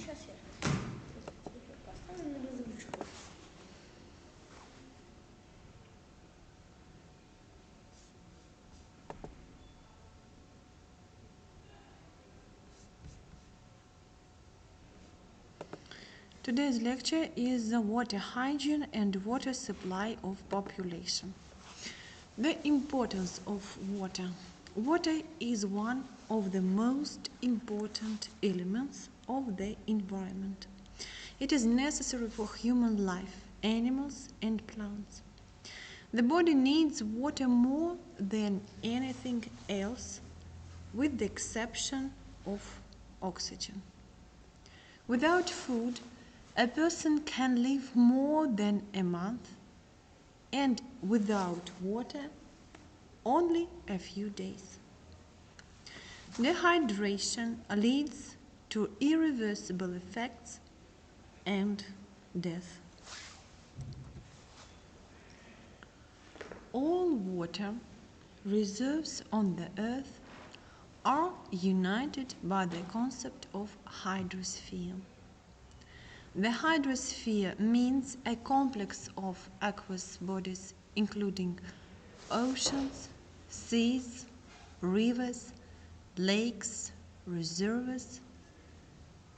Сейчас я поставлю на разручку. Today's lecture is the water hygiene and water supply of population. The importance of water. Water is one of the most important elements of the environment. It is necessary for human life, animals and plants. The body needs water more than anything else, with the exception of oxygen. Without food, a person can live more than a month, and without water, only a few days. Dehydration leads to irreversible effects and death. All water reserves on the earth are united by the concept of hydrosphere. The hydrosphere means a complex of aqueous bodies including oceans, seas, rivers, lakes, reservoirs,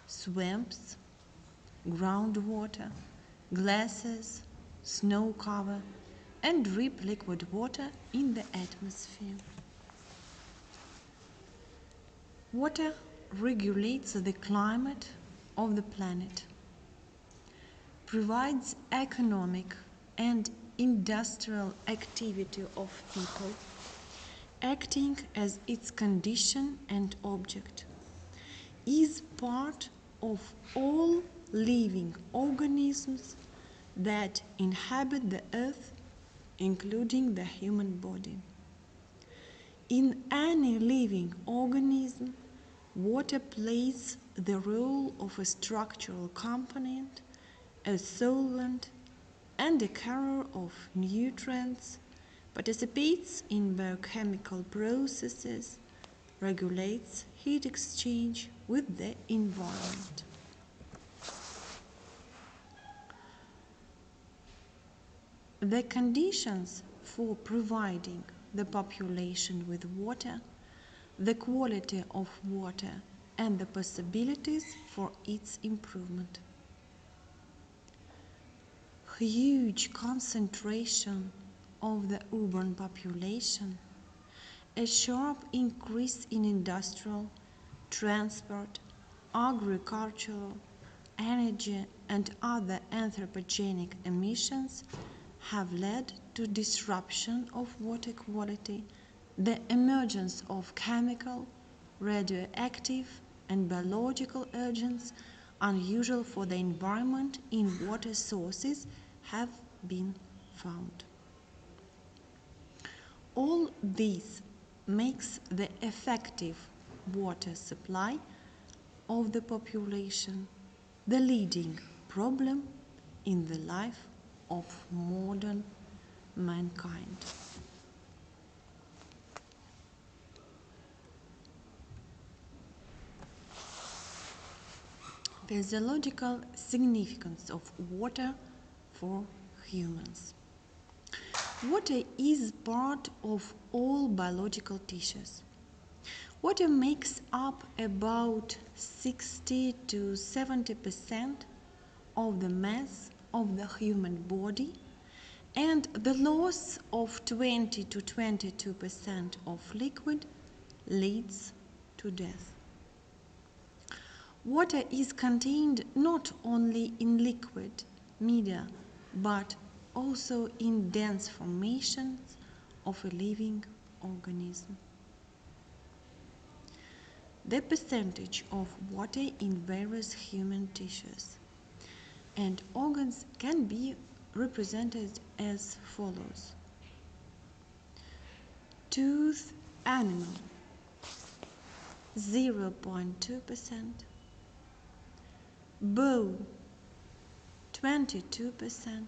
swamps, groundwater, glaciers, snow cover, and deep liquid water in the atmosphere. Water regulates the climate of the planet, provides economic and industrial activity of people, acting as its condition and object, is part of all living organisms that inhabit the earth, including the human body. In any living organism, water plays the role of a structural component, a solvent, and a carrier of nutrients, participates in biochemical processes, regulates heat exchange with the environment. The conditions for providing the population with water, the quality of water, and the possibilities for its improvement. Huge concentration of the urban population, a sharp increase in industrial, transport, agricultural, energy, and other anthropogenic emissions have led to disruption of water quality, the emergence of chemical, radioactive, and biological agents unusual for the environment in water sources have been found. All this makes the effective water supply of the population the leading problem in the life of modern mankind. Physiological significance of water for humans. Water is part of all biological tissues. Water makes up about 60 to 70% of the mass of the human body, and the loss of 20 to 22% of liquid leads to death. Water is contained not only in liquid media, but also in dense formations of a living organism. The percentage of water in various human tissues and organs can be represented as follows. Tooth animal 0.2%, bone 22%,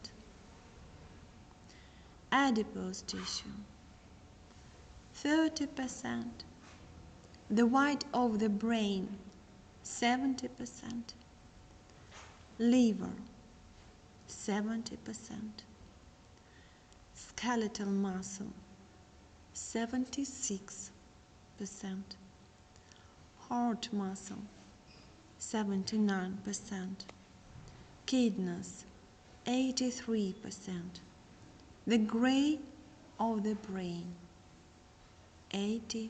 adipose tissue 30%, the white of the brain 70%, liver 70%, skeletal muscle 76%, heart muscle 79%, kidneys 83%, the gray of the brain 86%,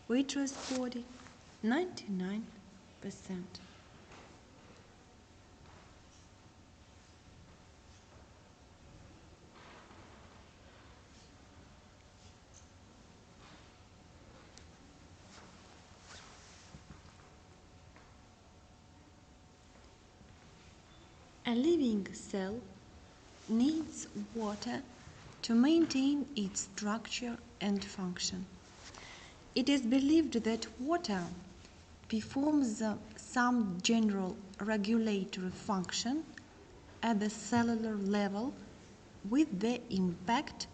vitreous body 99%. A living cell needs water to maintain its structure and function. It is believed that water performs some general regulatory function at the cellular level with the impact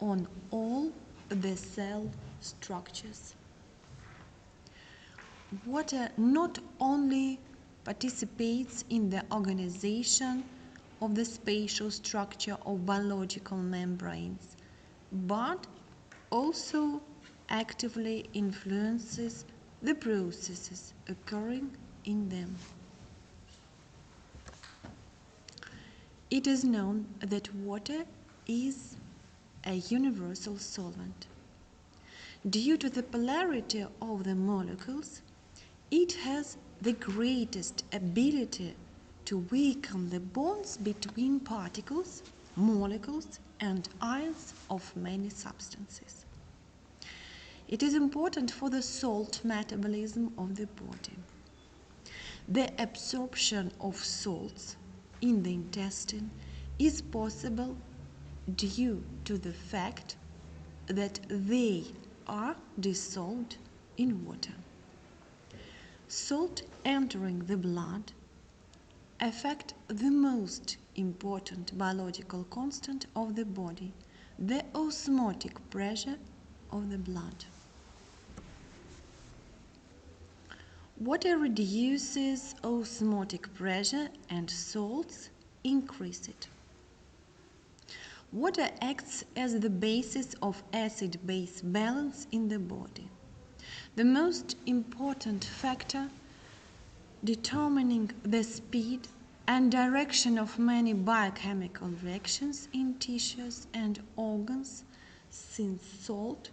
on all the cell structures. Water not only participates in the organization of the spatial structure of biological membranes, but also actively influences the processes occurring in them. It is known that water is a universal solvent. Due to the polarity of the molecules, it has the greatest ability to weaken the bonds between particles, molecules, and ions of many substances. It is important for the salt metabolism of the body. The absorption of salts in the intestine is possible due to the fact that they are dissolved in water. Salt entering the blood affect the most important biological constant of the body, the osmotic pressure of the blood. Water reduces osmotic pressure and salts increase it. Water acts as the basis of acid-base balance in the body. The most important factor determining the speed and direction of many biochemical reactions in tissues and organs, since salt,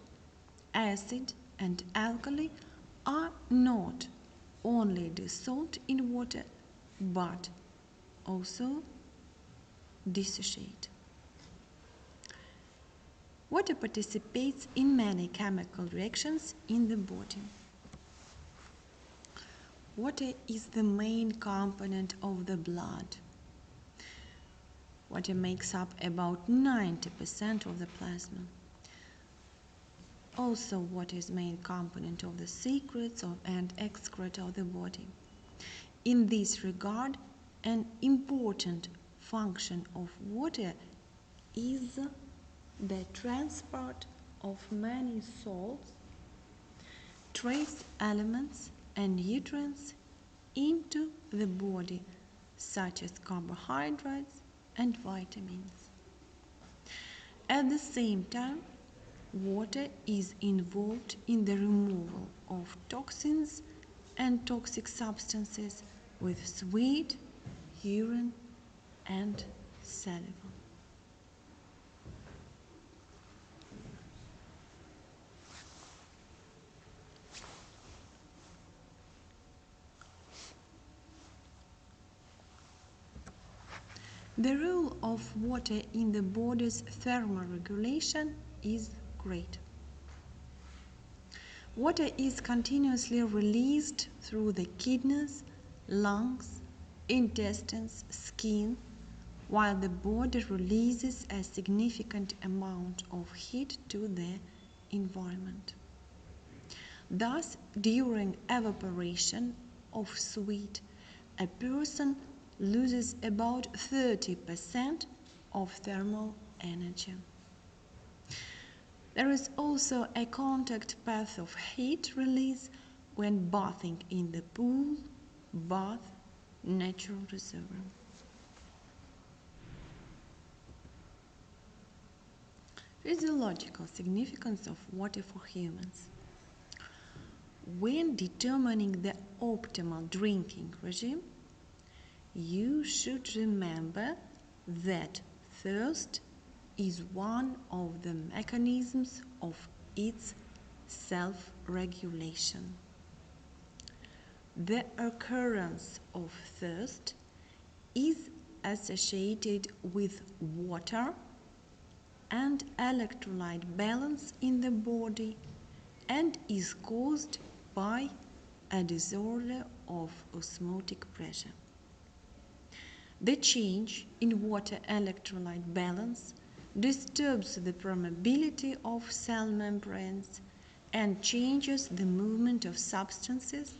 acid, and alkali are not only dissolved in water but also dissociate. Water participates in many chemical reactions in the body. Water is the main component of the blood. Water makes up about 90% of the plasma. Also, water is main component of the secretions and excreta of the body. In this regard, an important function of water is the transport of many salts, trace elements, and nutrients into the body, such as carbohydrates and vitamins. At the same time, water is involved in the removal of toxins and toxic substances with sweat, urine, and saliva. The role of water in the body's thermoregulation is great. Water is continuously released through the kidneys, lungs, intestines, skin, while the body releases a significant amount of heat to the environment. Thus, during evaporation of sweat, a person loses about 30% of thermal energy. There is also a contact path of heat release when bathing in the pool, bath, natural reservoir. Physiological significance of water for humans. When determining the optimal drinking regime, you should remember that thirst is one of the mechanisms of its self-regulation. The occurrence of thirst is associated with water and electrolyte balance in the body and is caused by a disorder of osmotic pressure. The change in water electrolyte balance disturbs the permeability of cell membranes and changes the movement of substances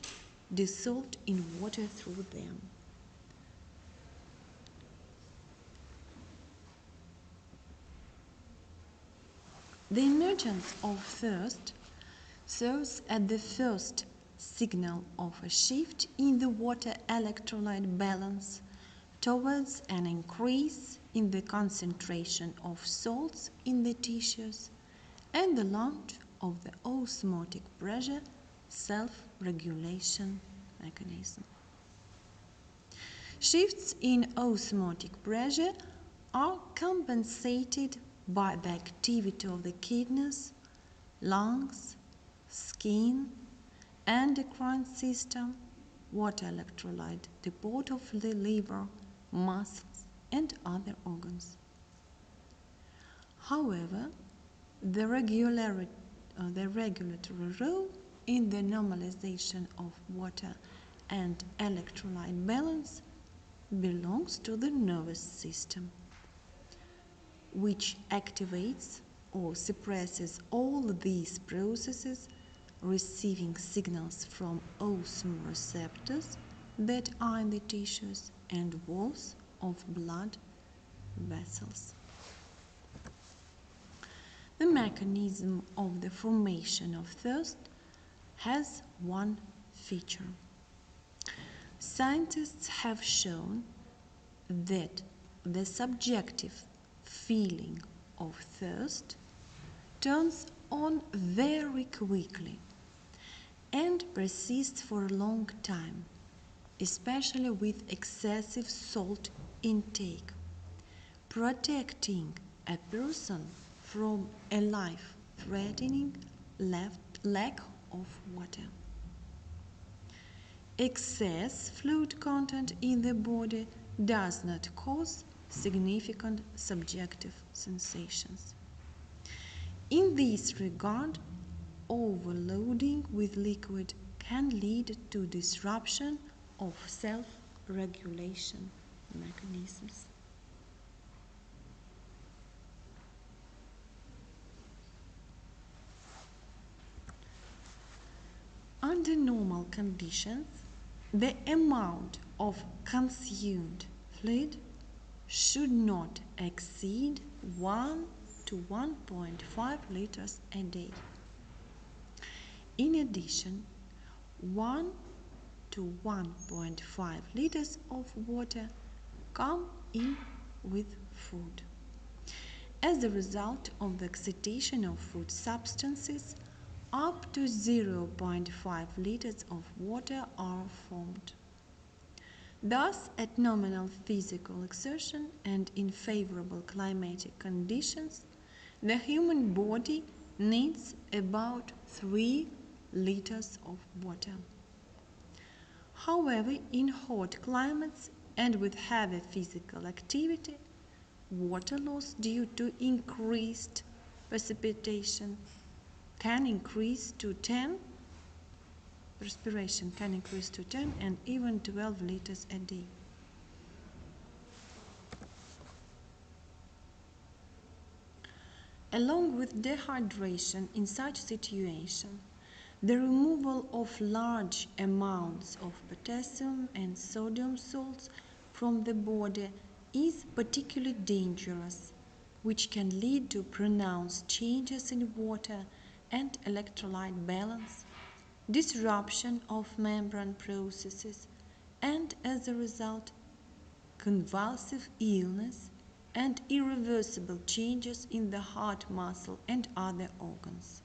dissolved in water through them. The emergence of thirst serves as the first signal of a shift in the water electrolyte balance towards an increase in the concentration of salts in the tissues and the launch of the osmotic pressure self-regulation mechanism. Shifts in osmotic pressure are compensated by the activity of the kidneys, lungs, skin, endocrine system, water electrolyte depot of the liver, muscles, and other organs. However, the regulatory role in the normalization of water and electrolyte balance belongs to the nervous system, which activates or suppresses all these processes, receiving signals from osmoreceptors that are in the tissues and walls of blood vessels. The mechanism of the formation of thirst has one feature. Scientists have shown that the subjective feeling of thirst turns on very quickly and persists for a long time, especially with excessive salt intake, protecting a person from a life-threatening lack of water. Excess fluid content in the body does not cause significant subjective sensations. In this regard, overloading with liquid can lead to disruption of self-regulation mechanisms. Under normal conditions, the amount of consumed fluid should not exceed 1 to 1.5 liters a day. In addition, 1 to 1.5 liters of water come in with food. As a result of the excitation of food substances, up to 0.5 liters of water are formed. Thus, at nominal physical exertion and in favorable climatic conditions, the human body needs about 3 liters of water. However, in hot climates and with heavy physical activity, water loss due to increased precipitation can increase to 10, perspiration can increase to 10 and even 12 liters a day. Along with dehydration in such situation, the removal of large amounts of potassium and sodium salts from the body is particularly dangerous, which can lead to pronounced changes in water and electrolyte balance, disruption of membrane processes, and as a result, convulsive illness and irreversible changes in the heart muscle and other organs.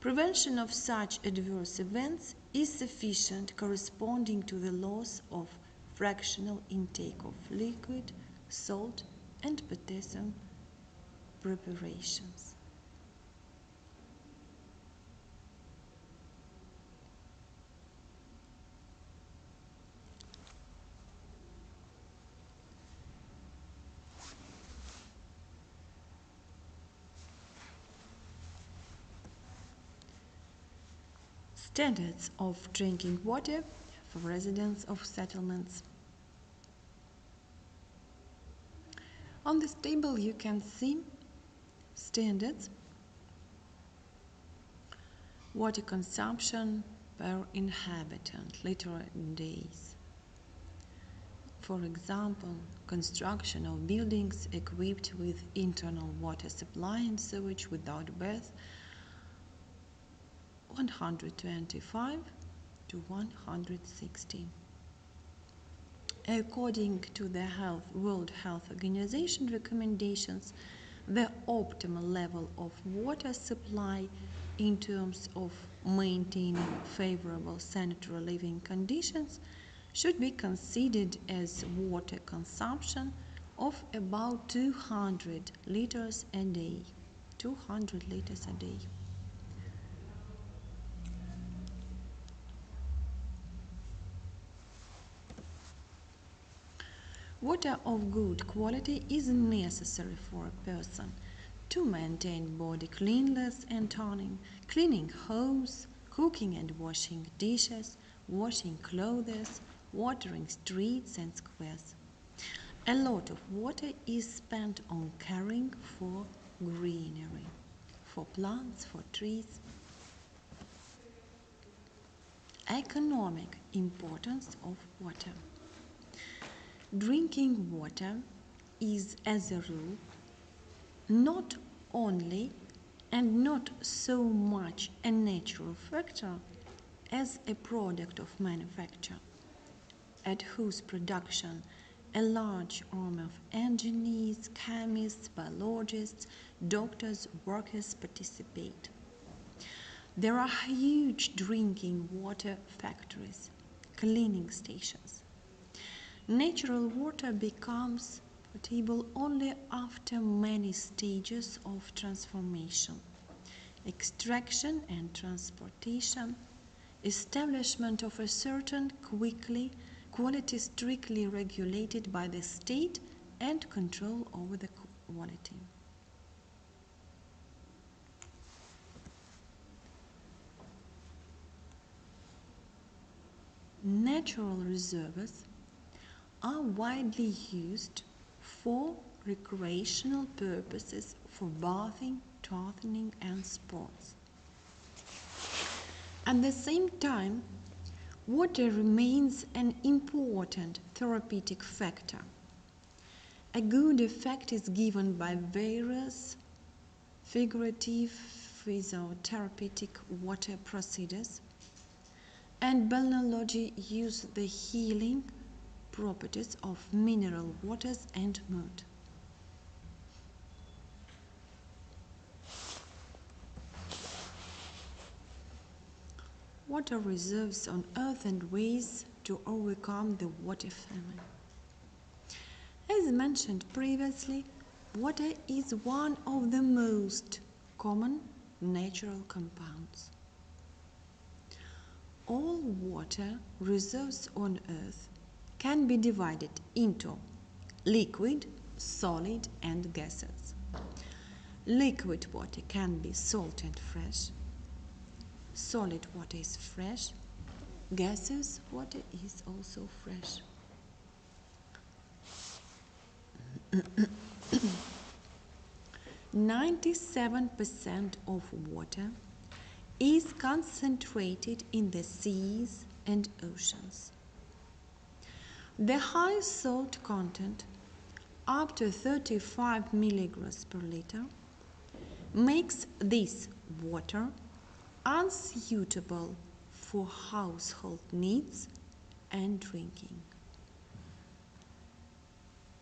Prevention of such adverse events is sufficient, corresponding to the loss of fractional intake of liquid, salt, and potassium preparations. Standards of drinking water for residents of settlements. On this table you can see standards, water consumption per inhabitant, literal days. For example, construction of buildings equipped with internal water supply and sewage without bath, 125 to 160. According to the World Health Organization recommendations, the optimal level of water supply in terms of maintaining favorable sanitary living conditions should be considered as water consumption of about 200 liters a day. 200 liters a day. Water of good quality is necessary for a person to maintain body cleanliness and toning, cleaning homes, cooking and washing dishes, washing clothes, watering streets and squares. A lot of water is spent on caring for greenery, for plants, for trees. Economic importance of water. Drinking water is, as a rule, not only and not so much a natural factor as a product of manufacture, at whose production a large army of engineers, chemists, biologists, doctors, workers participate. There are huge drinking water factories, cleaning stations. Natural water becomes potable only after many stages of transformation, extraction and transportation, establishment of a certain quality strictly regulated by the state, and control over the quality. Natural reservoirs are widely used for recreational purposes, for bathing, toning, and sports. At the same time, water remains an important therapeutic factor. A good effect is given by various figurative physiotherapeutic water procedures, and balneology use the healing properties of mineral waters and mud. Water reserves on Earth and ways to overcome the water famine. As mentioned previously, water is one of the most common natural compounds. All water reserves on Earth can be divided into liquid, solid, and gases. Liquid water can be salt and fresh. Solid water is fresh. Gaseous water is also fresh. 97% of water is concentrated in the seas and oceans. The high salt content, up to 35 milligrams per liter, makes this water unsuitable for household needs and drinking.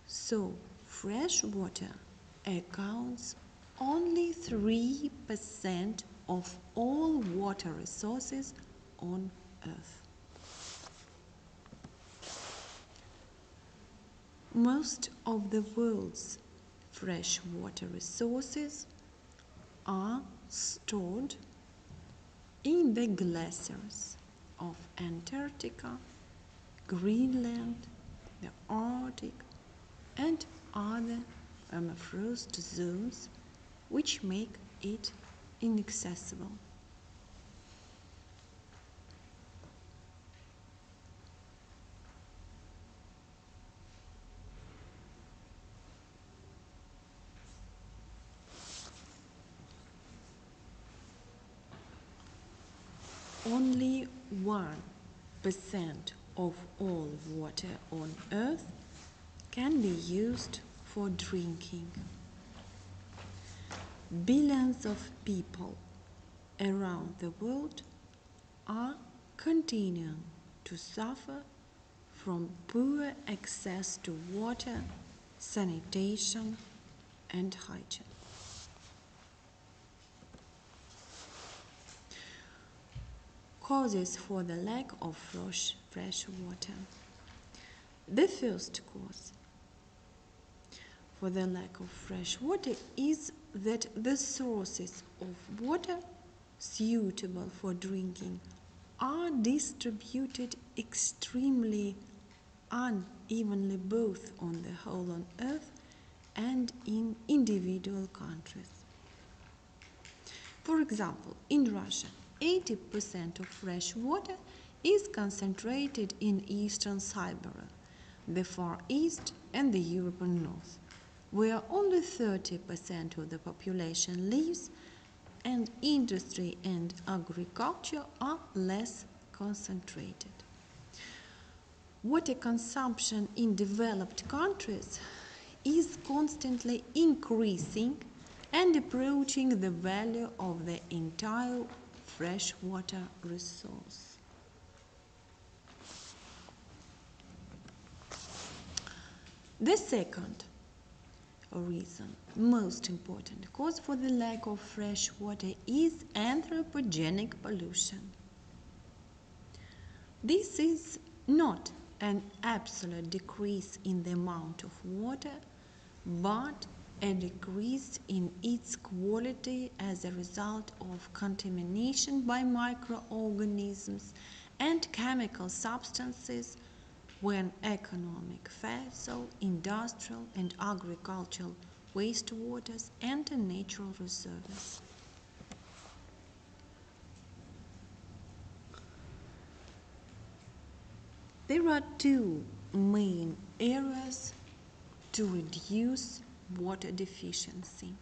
So, fresh water accounts only 3% of all water resources on Earth. Most of the world's freshwater resources are stored in the glaciers of Antarctica, Greenland, the Arctic, and other permafrost zones, which make it inaccessible. Only 1% of all water on Earth can be used for drinking. Billions of people around the world are continuing to suffer from poor access to water, sanitation, and hygiene. Causes for the lack of fresh water. The first cause for the lack of fresh water is that the sources of water suitable for drinking are distributed extremely unevenly both on the whole on Earth and in individual countries. For example, in Russia, 80% of fresh water is concentrated in eastern Siberia, the Far East and the European North, where only 30% of the population lives, and industry and agriculture are less concentrated. Water consumption in developed countries is constantly increasing and approaching the value of the entire freshwater resource. The second reason, most important cause for the lack of fresh water is anthropogenic pollution. This is not an absolute decrease in the amount of water, but a decrease in its quality as a result of contamination by microorganisms and chemical substances when economic, fossil, industrial and agricultural wastewaters enter natural reservoirs. There are two main areas to reduce water deficiency.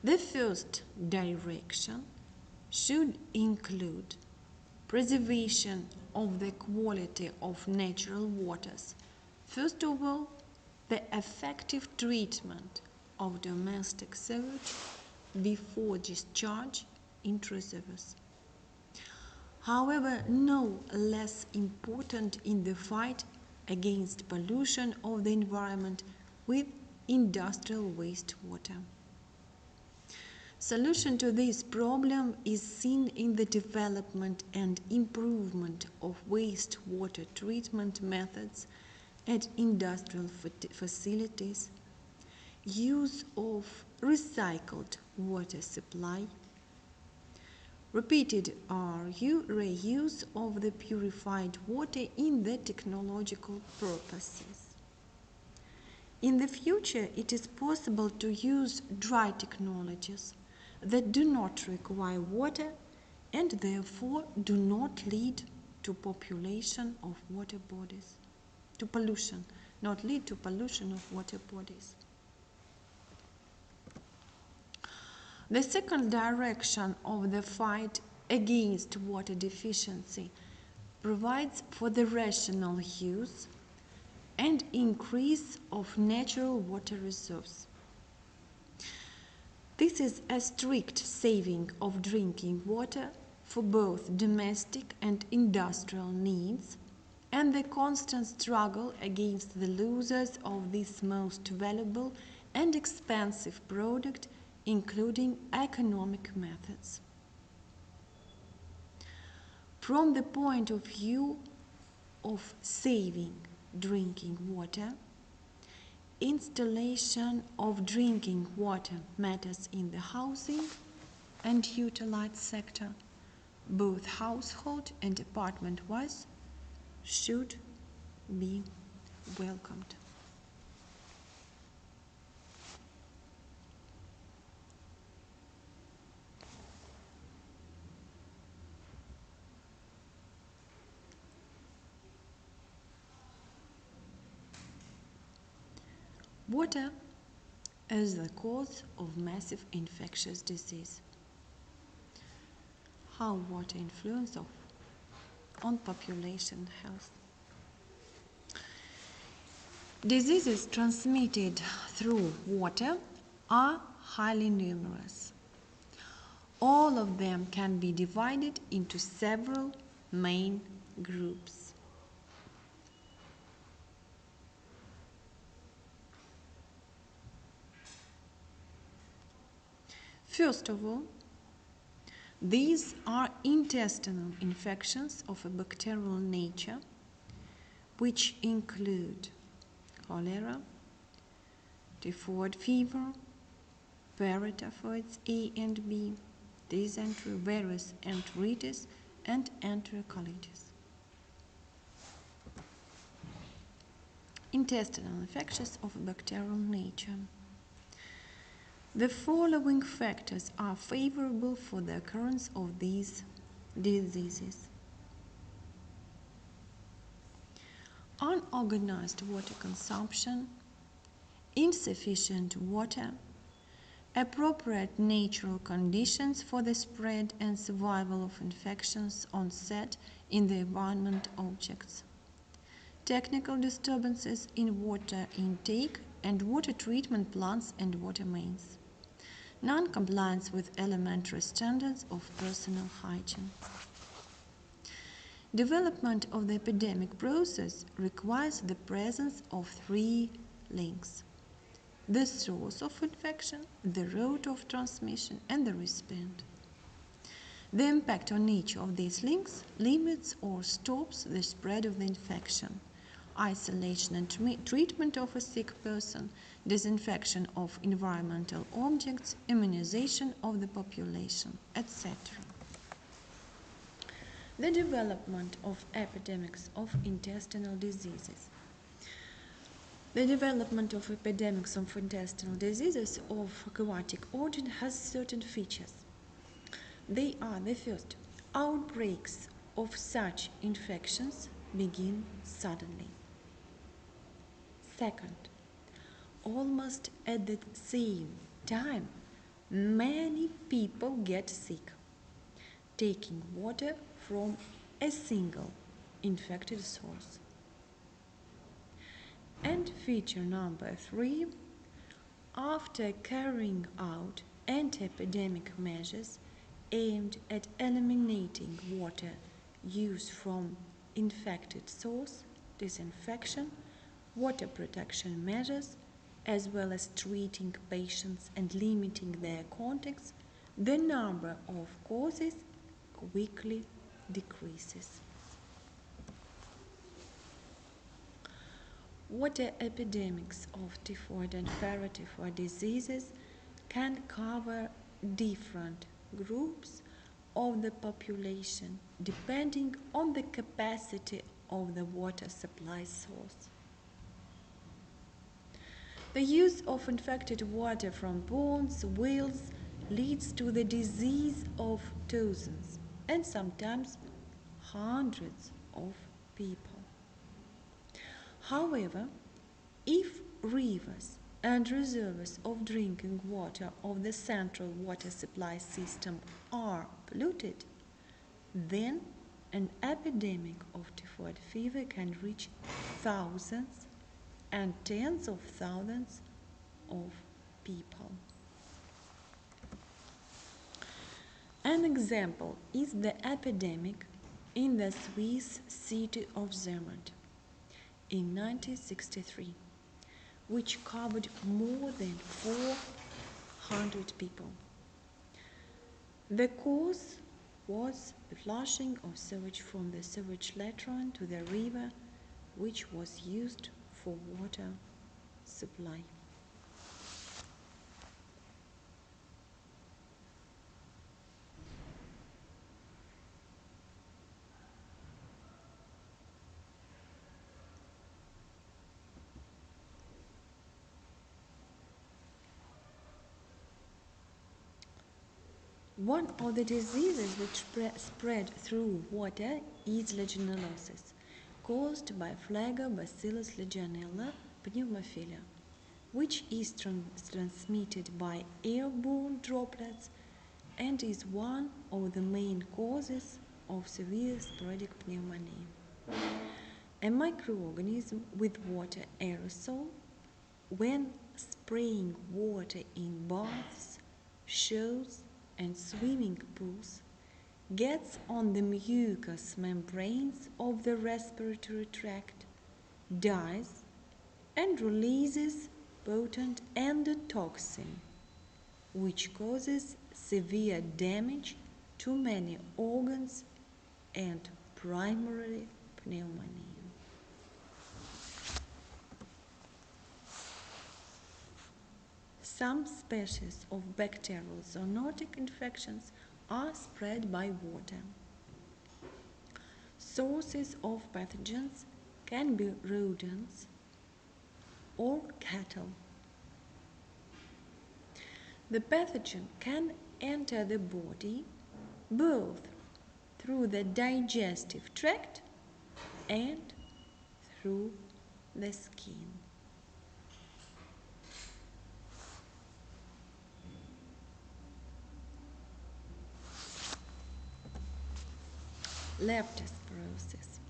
The first direction should include preservation of the quality of natural waters. First of all, the effective treatment of domestic sewage before discharge into reservoirs. However, no less important in the fight against pollution of the environment with industrial wastewater. Solution to this problem is seen in the development and improvement of wastewater treatment methods at industrial facilities, use of recycled water supply, repeated reuse of the purified water in the technological purposes. In the future, it is possible to use dry technologies that do not require water and therefore do not lead to pollution of water bodies. Not lead to pollution of water bodies. The second direction of the fight against water deficiency provides for the rational use and increase of natural water reserves. This is a strict saving of drinking water for both domestic and industrial needs and the constant struggle against the losers of this most valuable and expensive product, including economic methods. From the point of view of saving drinking water, installation of drinking water matters in the housing and utility sector, both household and apartment-wise, should be welcomed. Water is the cause of massive infectious disease. How water influences on population health. Diseases transmitted through water are highly numerous. All of them can be divided into several main groups. First of all, these are intestinal infections of a bacterial nature, which include cholera, typhoid fever, paratyphoids A and B, dysentery, various enteritis, and enterocolitis. Intestinal infections of a bacterial nature. The following factors are favorable for the occurrence of these diseases. Unorganized water consumption, insufficient water, appropriate natural conditions for the spread and survival of infections onset in the environment objects, technical disturbances in water intake and water treatment plants and water mains, non-compliance with elementary standards of personal hygiene. Development of the epidemic process requires the presence of three links: the source of infection, the route of transmission, and the recipient. The impact on each of these links limits or stops the spread of the infection. Isolation and treatment of a sick person, disinfection of environmental objects, immunization of the population, etc. The development of epidemics of intestinal diseases. The development of epidemics of intestinal diseases of aquatic origin has certain features. They are: the first, outbreaks of such infections begin suddenly. Second, almost at the same time, many people get sick, taking water from a single infected source. And feature number 3, after carrying out anti-epidemic measures aimed at eliminating water use from infected source, disinfection, water protection measures, as well as treating patients and limiting their contacts, the number of causes quickly decreases. Water epidemics of typhoid and paratyphoid diseases can cover different groups of the population depending on the capacity of the water supply source. The use of infected water from ponds, wells, leads to the disease of thousands and sometimes hundreds of people. However, if rivers and reservoirs of drinking water of the central water supply system are polluted, then an epidemic of typhoid fever can reach thousands and tens of thousands of people. An example is the epidemic in the Swiss city of Zermatt in 1963, which covered more than 400 people. The cause was the flushing of sewage from the sewage latrine to the river, which was used for water supply. One of the diseases which spread through water is legionellosis, caused by Bacillus legionella pneumophila, which is transmitted by airborne droplets and is one of the main causes of severe sporadic pneumonia. A microorganism with water aerosol, when spraying water in baths, showers, and swimming pools, gets on the mucous membranes of the respiratory tract, dies, and releases potent endotoxin, which causes severe damage to many organs and primarily pneumonia. Some species of bacterial zoonotic infections are spread by water. Sources of pathogens can be rodents or cattle. The pathogen can enter the body both through the digestive tract and through the skin. Leptospirosis.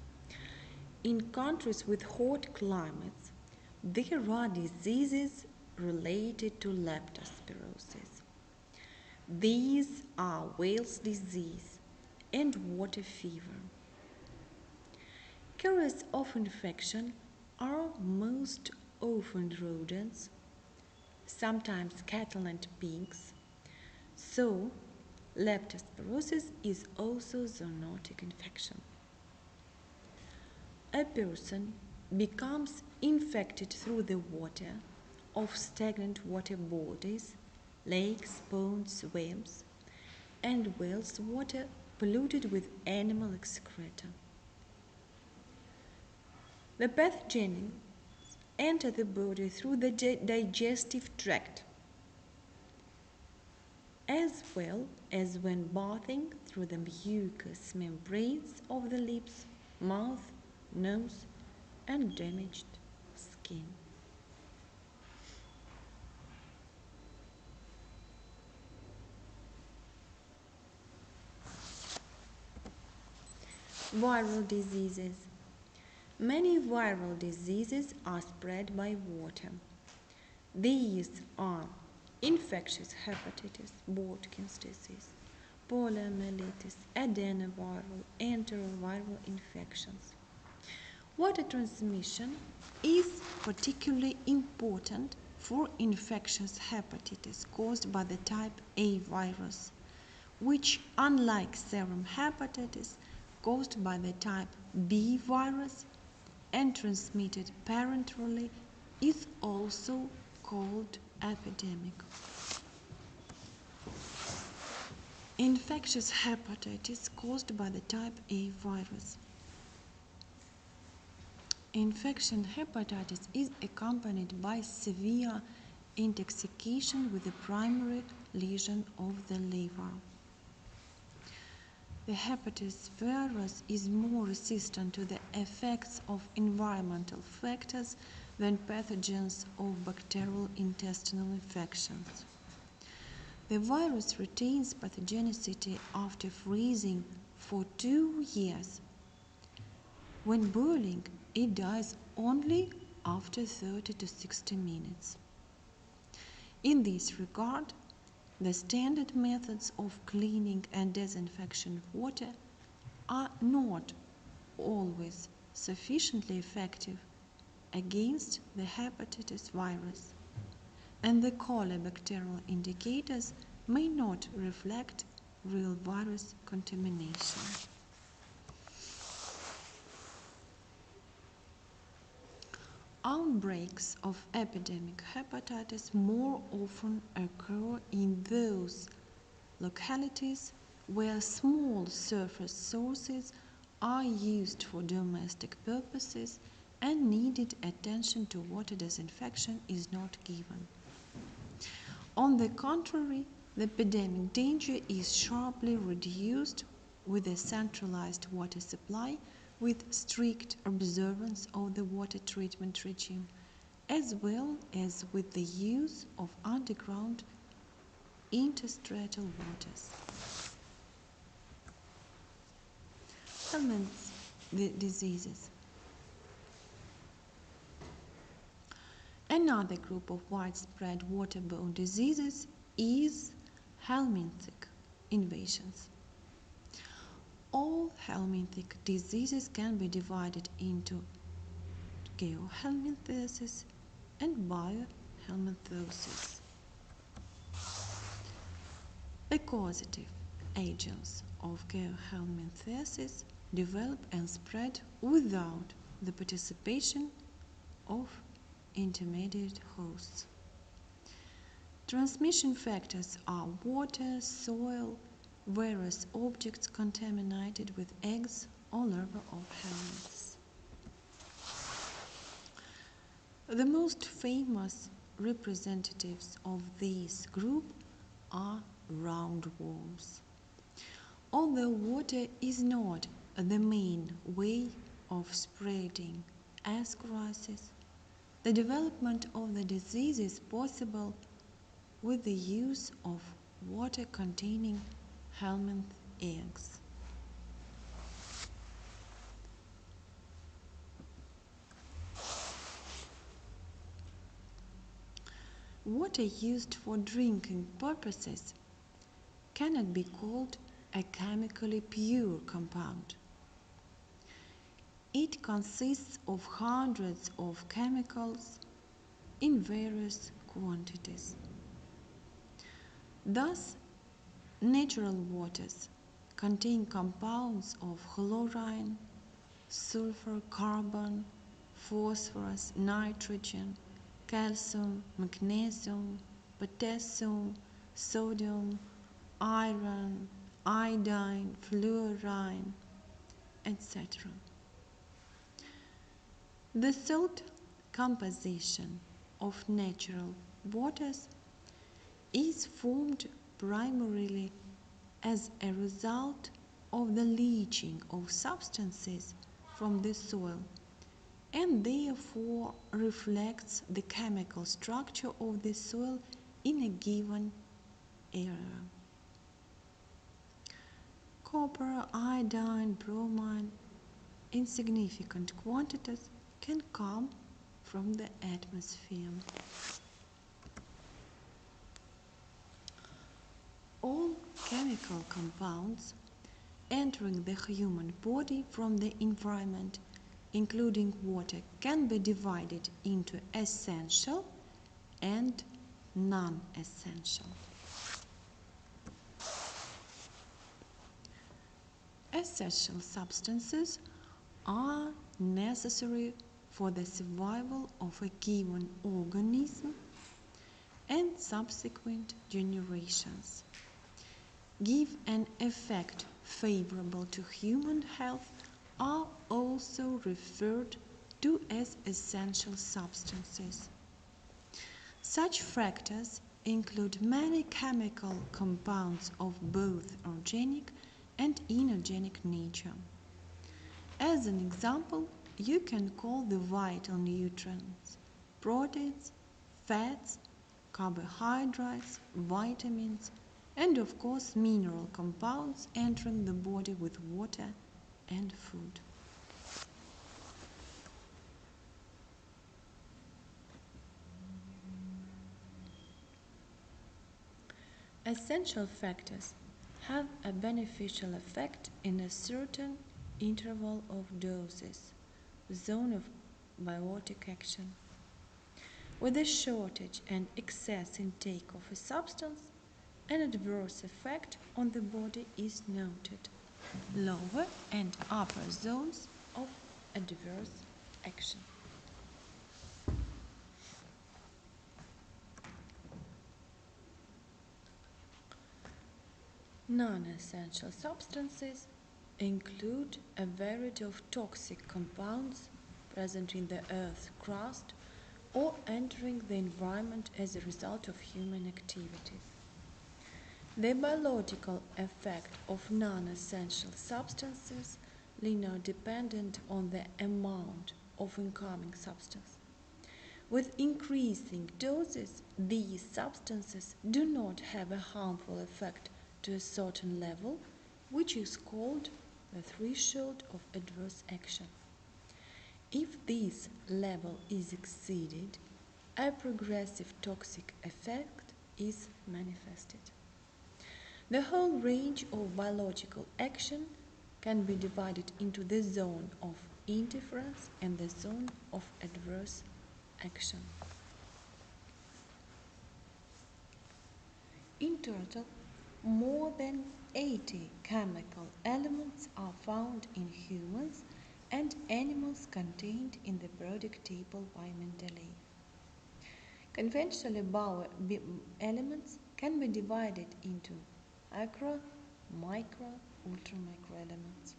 In countries with hot climates, there are diseases related to leptospirosis. These are whale's disease and water fever. Carriers of infection are most often rodents, sometimes cattle and pigs, so leptospirosis is also zoonotic infection. A person becomes infected through the water of stagnant water bodies, lakes, ponds, swamps, and wells water polluted with animal excreta. The pathogens enter the body through the digestive tract, as well as when bathing through the mucous membranes of the lips, mouth, nose, and damaged skin. Viral diseases. Many viral diseases are spread by water. These are infectious hepatitis, Botkin's disease, poliomyelitis, adenoviral, enteroviral infections. Water transmission is particularly important for infectious hepatitis caused by the type A virus, which, unlike serum hepatitis caused by the type B virus and transmitted parenterally, is also called epidemic. Infectious hepatitis caused by the type A virus. Infection hepatitis is accompanied by severe intoxication with a primary lesion of the liver. The hepatitis virus is more resistant to the effects of environmental factors than pathogens of bacterial intestinal infections. The virus retains pathogenicity after freezing for 2 years. When boiling, it dies only after 30 to 60 minutes. In this regard, the standard methods of cleaning and disinfection of water are not always sufficiently effective against the hepatitis virus, and the colibacterial indicators may not reflect real virus contamination. Outbreaks of epidemic hepatitis more often occur in those localities where small surface sources are used for domestic purposes and needed attention to water disinfection is not given. On the contrary, the epidemic danger is sharply reduced with a centralized water supply with strict observance of the water treatment regime, as well as with the use of underground interstratal waters. Helminth diseases. Another group of widespread waterborne diseases is helminthic invasions. All helminthic diseases can be divided into geohelminthiasis and biohelminthosis. The causative agents of geohelminthiasis develop and spread without the participation of intermediate hosts. Transmission factors are water, soil, various objects contaminated with eggs or larvae of helminths. The most famous representatives of this group are roundworms. Although water is not the main way of spreading ascariasis, the development of the disease is possible with the use of water containing helminth eggs. Water used for drinking purposes cannot be called a chemically pure compound. It consists of hundreds of chemicals in various quantities. Thus, natural waters contain compounds of chlorine, sulfur, carbon, phosphorus, nitrogen, calcium, magnesium, potassium, sodium, iron, iodine, fluorine, etc. The salt composition of natural waters is formed primarily as a result of the leaching of substances from the soil, and therefore reflects the chemical structure of the soil in a given area. Copper, iodine, bromine, in significant quantities can come from the atmosphere. All chemical compounds entering the human body from the environment, including water, can be divided into essential and non-essential. Essential substances are necessary for the survival of a given organism and subsequent generations, give an effect favorable to human health, are also referred to as essential substances. Such factors include many chemical compounds of both organic and inorganic nature. As an example, you can call the vital nutrients proteins, fats, carbohydrates, vitamins, and of course mineral compounds entering the body with water and food. Essential factors have a beneficial effect in a certain interval of doses, zone of biotic action. With a shortage and excess intake of a substance, an adverse effect on the body is noted, lower and upper zones of adverse action. Non-essential substances include a variety of toxic compounds present in the Earth's crust or entering the environment as a result of human activities. The biological effect of non-essential substances linear dependent on the amount of incoming substance. With increasing doses, these substances do not have a harmful effect to a certain level, which is called the threshold of adverse action. If this level is exceeded, a progressive toxic effect is manifested. The whole range of biological action can be divided into the zone of interference and the zone of adverse action. In total, more than 80 chemical elements are found in humans and animals contained in the periodic table by Mendeleev. Conventionally, bioelements can be divided into macro, micro, ultramicro elements.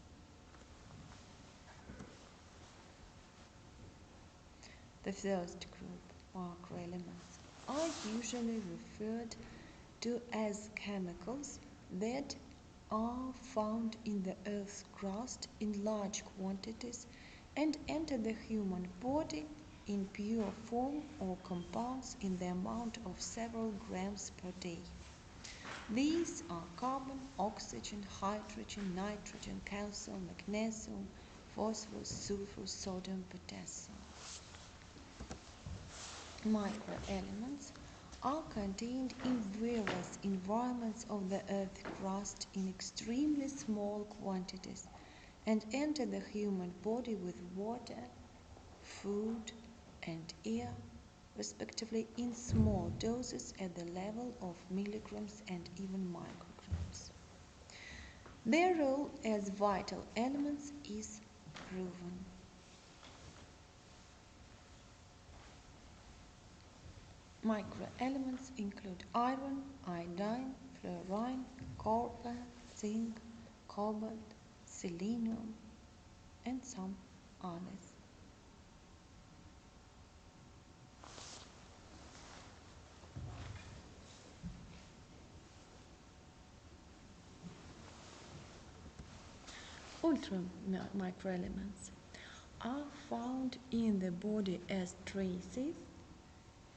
The first group, macroelements, are usually referred to as chemicals that are found in the Earth's crust in large quantities and enter the human body in pure form or compounds in the amount of several grams per day. These are carbon, oxygen, hydrogen, nitrogen, calcium, magnesium, phosphorus, sulfur, sodium, potassium. Microelements are contained in various environments of the Earth's crust in extremely small quantities and enter the human body with water, food, and air, respectively, in small doses at the level of milligrams and even micrograms. Their role as vital elements is proven. Microelements include iron, iodine, fluorine, copper, zinc, cobalt, selenium, and some others. Ultramicroelements are found in the body as traces,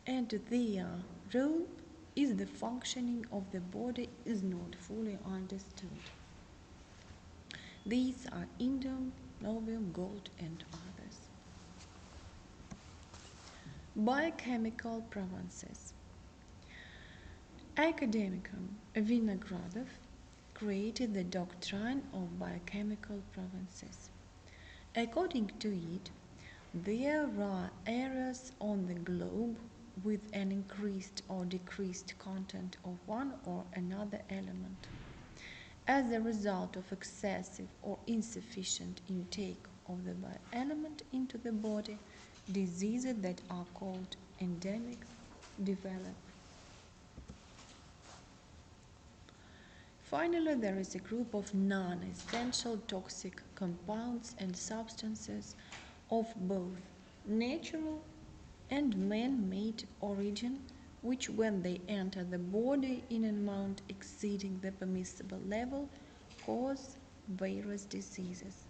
and their role is the functioning of the body is not fully understood. These are indium, niobium, gold, and others. Biochemical Provinces. Academic Vinogradov created the doctrine of biochemical provinces. According to it, there are areas on the globe with an increased or decreased content of one or another element. As a result of excessive or insufficient intake of the bioelement into the body, diseases that are called endemics develop. Finally, there is a group of non-essential toxic compounds and substances of both natural and man-made origin, which when they enter the body in an amount exceeding the permissible level, cause various diseases.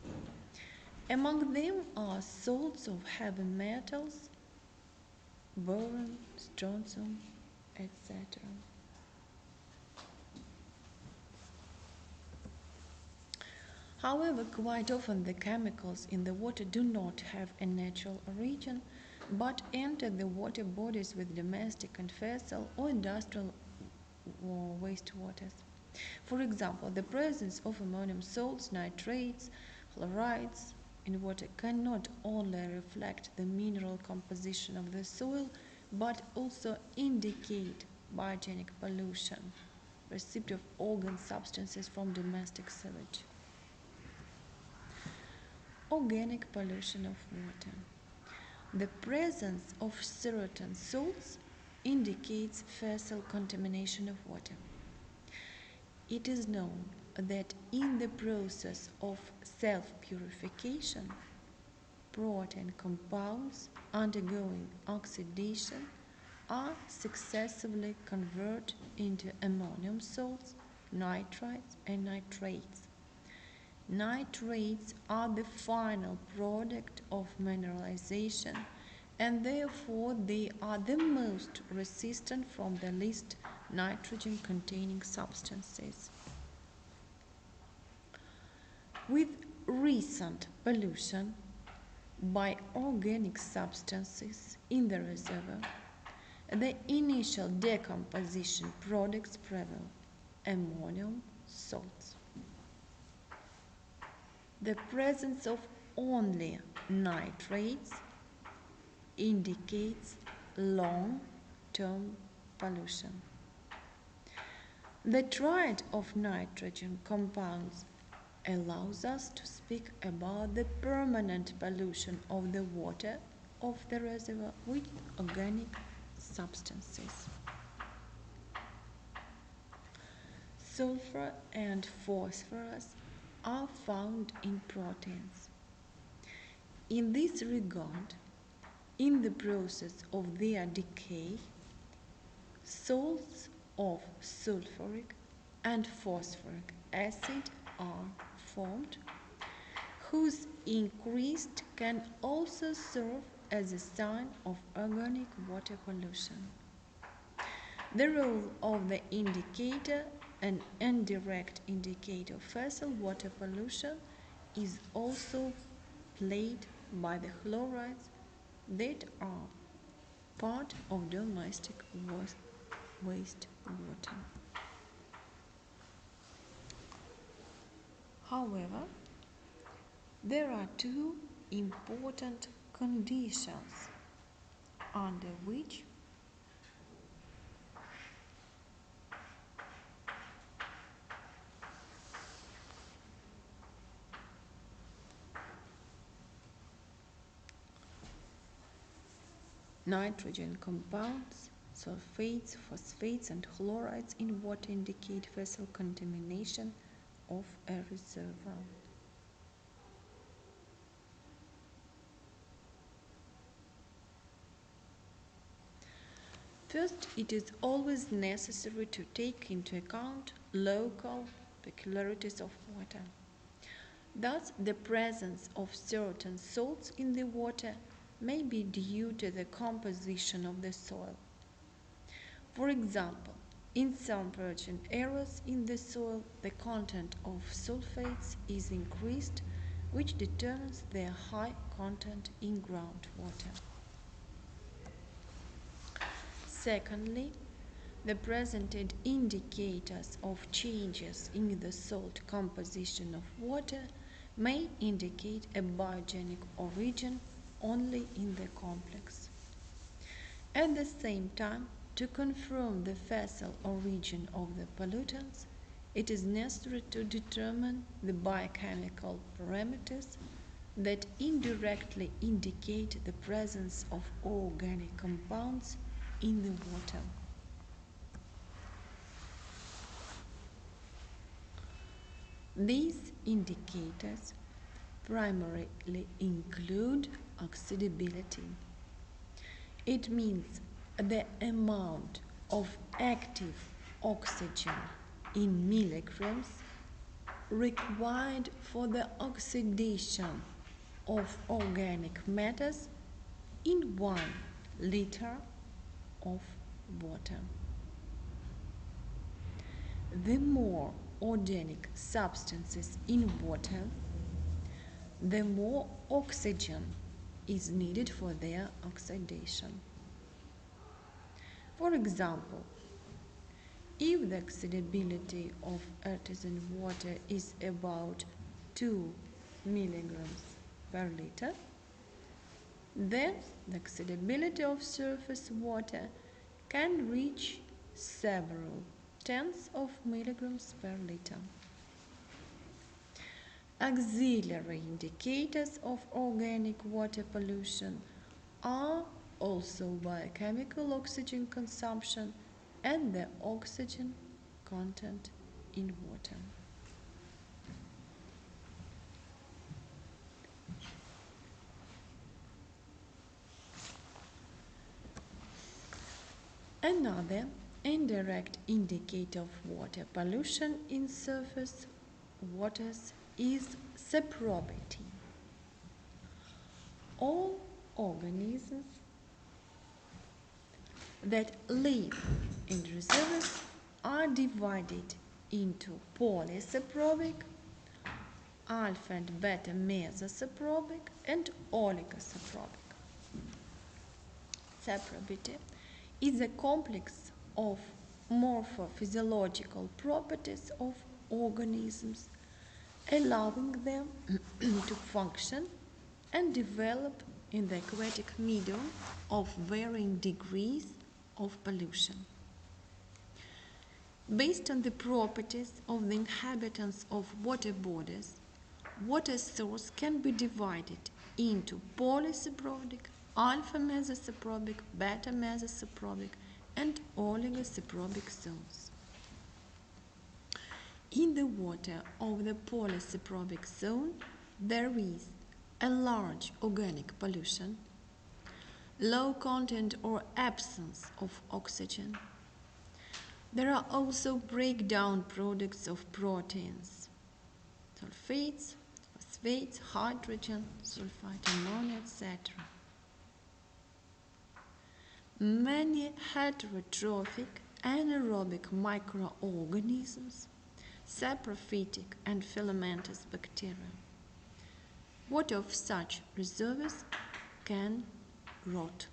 Among them are salts of heavy metals, boron, strontium, etc. However, quite often the chemicals in the water do not have a natural origin, but enter the water bodies with domestic and fossil or industrial wastewaters. For example, the presence of ammonium salts, nitrates, chlorides in water cannot only reflect the mineral composition of the soil, but also indicate biogenic pollution, receipt of organ substances from domestic sewage. Organic pollution of water. The presence of certain salts indicates fossil contamination of water. It is known that in the process of self-purification, protein compounds undergoing oxidation are successively converted into ammonium salts, nitrites, and nitrates. Nitrates are the final product of mineralization, and therefore they are the most resistant from the least nitrogen-containing substances. With recent pollution by organic substances in the reservoir, the initial decomposition products prevail, ammonium salts. The presence of only nitrates indicates long-term pollution. The triad of nitrogen compounds allows us to speak about the permanent pollution of the water of the reservoir with organic substances. Sulfur and phosphorus are found in proteins. In this regard, in the process of their decay, salts of sulfuric and phosphoric acid are formed, whose increase can also serve as a sign of organic water pollution. The role of the indicator and indirect indicator of fossil water pollution is also played by the chlorides that are part of domestic wastewater. However, there are two important conditions under which nitrogen compounds, sulfates, phosphates, and chlorides in water indicate fossil contamination of a reservoir. First, it is always necessary to take into account local peculiarities of water. Thus, the presence of certain salts in the water may be due to the composition of the soil. For example, in some virgin areas in the soil, the content of sulfates is increased, which determines their high content in groundwater. Secondly, the presented indicators of changes in the salt composition of water may indicate a biogenic origin only in the complex. At the same time, to confirm the fossil origin of the pollutants, it is necessary to determine the biochemical parameters that indirectly indicate the presence of organic compounds in the water. These indicators primarily include oxidability. It means the amount of active oxygen in milligrams required for the oxidation of organic matters in 1 liter of water. The more organic substances in water, the more oxygen is needed for their oxidation. For example, If the oxidability of artesian water is about 2 milligrams per liter, then the oxidability of surface water can reach several tenths of milligrams per liter. Auxiliary indicators of organic water pollution are also biochemical oxygen consumption and the oxygen content in water. Another indirect indicator of water pollution in surface waters is saprobity. All organisms that live in reservoirs are divided into polysaprobic, alpha and beta mesosaprobic, and oligosaprobic. Saprobity is a complex of morphophysiological properties of organisms, allowing them to function and develop in the aquatic medium of varying degrees of pollution. Based on the properties of the inhabitants of water bodies, water source can be divided into polysaprobic, alpha mesosaprobic, beta mesosaprobic, and oligosaprobic zones. In the water of the polysaprobic zone, there is a large organic pollution, low content or absence of oxygen. There are also breakdown products of proteins, sulfates, phosphates, hydrogen, sulfite, ammonia, etc. Many heterotrophic anaerobic microorganisms, saprophytic and filamentous bacteria. Water of such reservoirs can rot.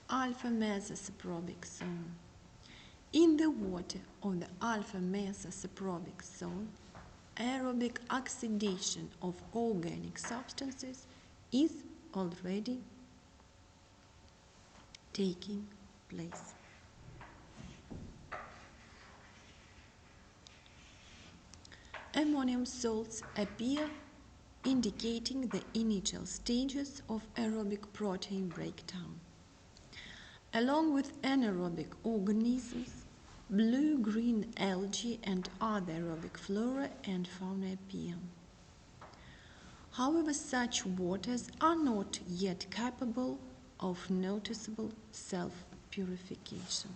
Alpha mesosaprobic zone. In the water of the alpha mesosaprobic zone, aerobic oxidation of organic substances is already taking place. Ammonium salts appear, indicating the initial stages of aerobic protein breakdown. Along with anaerobic organisms, blue-green algae and other aerobic flora and fauna appear. However, such waters are not yet capable of noticeable self-purification.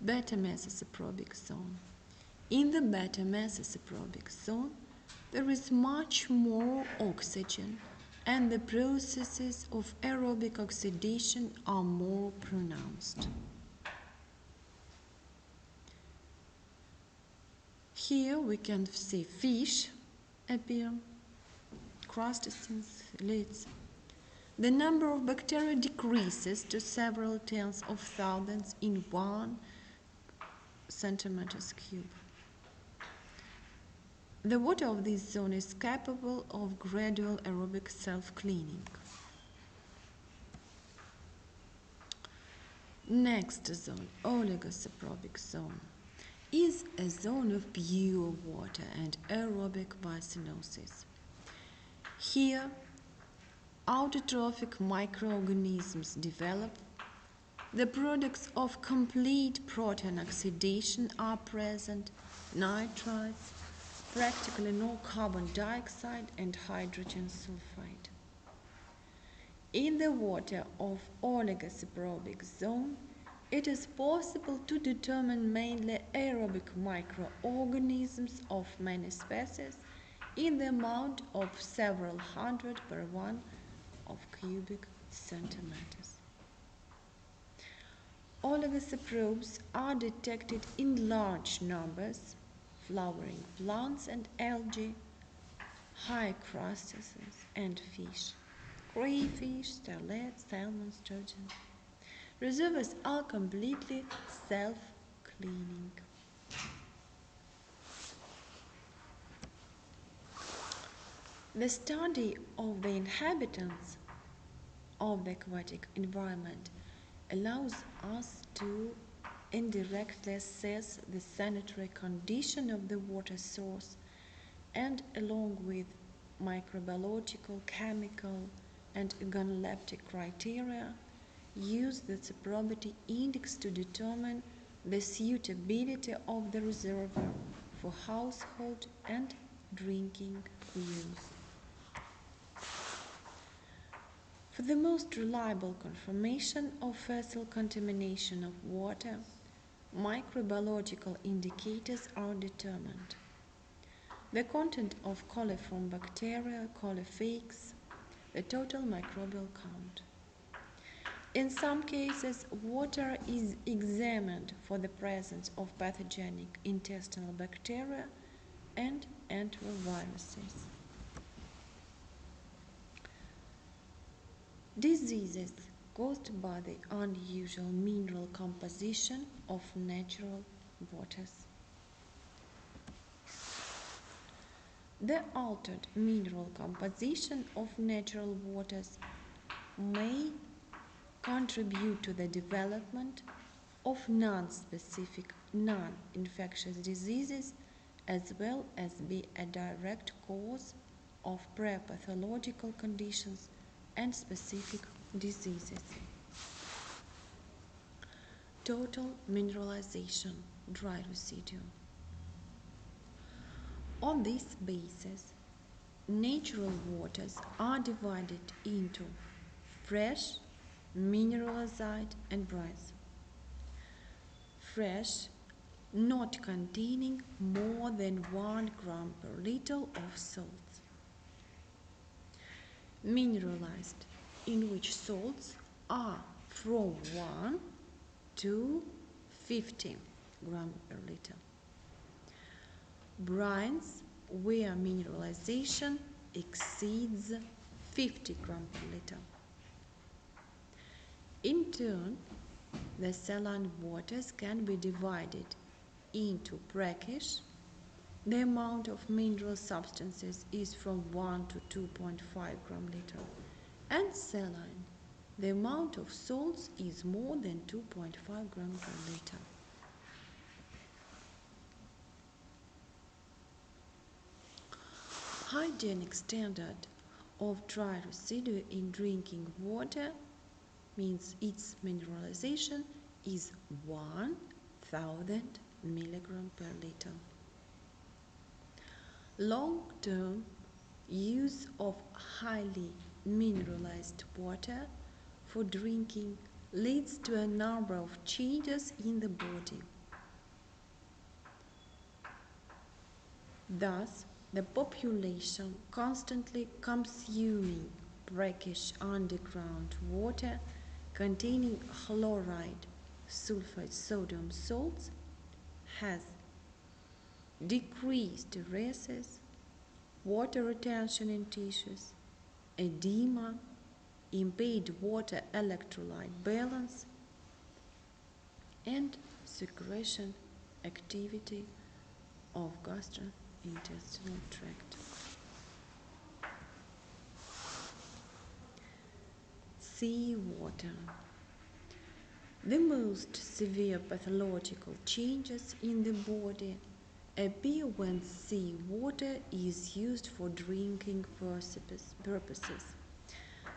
Beta mesosaprobic zone. In the beta mesosaprobic zone, there is much more oxygen and the processes of aerobic oxidation are more pronounced. Here we can see fish appear, crustaceans, lids. The number of bacteria decreases to several tens of thousands in 1 centimeters cube. The water of this zone is capable of gradual aerobic self-cleaning. Next zone, oligosaprobic zone, is a zone of pure water and aerobic biocenosis. Here, autotrophic microorganisms develop. The products of complete protein oxidation are present, nitrates, practically no carbon dioxide and hydrogen sulfide. In the water of oligosaprobic zone, it is possible to determine mainly aerobic microorganisms of many species in the amount of several hundred per 1 of cubic centimeters. Oligosaprobes are detected in large numbers, flowering plants and algae, high crustaceans and fish. crayfish, starlets, salmon, sturgeon. Reservoirs are completely self-cleaning. The study of the inhabitants of the aquatic environment allows us to indirectly assess the sanitary condition of the water source and, along with microbiological, chemical, and organoleptic criteria, use the saprobity index to determine the suitability of the reservoir for household and drinking use. For the most reliable confirmation of fossil contamination of water, microbiological indicators are determined. The content of coliform bacteria, colifates, the total microbial count. In some cases, water is examined for the presence of pathogenic intestinal bacteria and enteroviruses. Diseases caused by the unusual mineral composition of natural waters. The altered mineral composition of natural waters may contribute to the development of non-specific, non-infectious diseases, as well as be a direct cause of pre-pathological conditions and specific diseases. Total mineralization, dry residue. On this basis, natural waters are divided into fresh, mineralized, and brine. Fresh, not containing more than 1 gram per liter of salts. Mineralized, in which salts are from 1 to 50 gram per liter. Brines, where mineralization exceeds 50 gram per liter. In turn, the saline waters can be divided into brackish. The amount of mineral substances is from 1 to 2.5 gram liter, and saline, the amount of salts is more than 2.5 gram per liter. Hygienic standard of dry residue in drinking water means its mineralization is 1000 milligram per liter. Long-term use of highly mineralized water for drinking leads to a number of changes in the body. Thus, the population constantly consuming brackish underground water containing chloride, sulfide, sodium salts has decreased diuresis, water retention in tissues, edema, impaired water electrolyte balance, and secretion activity of gastrointestinal tract. Seawater. The most severe pathological changes in the body appear when seawater is used for drinking purposes,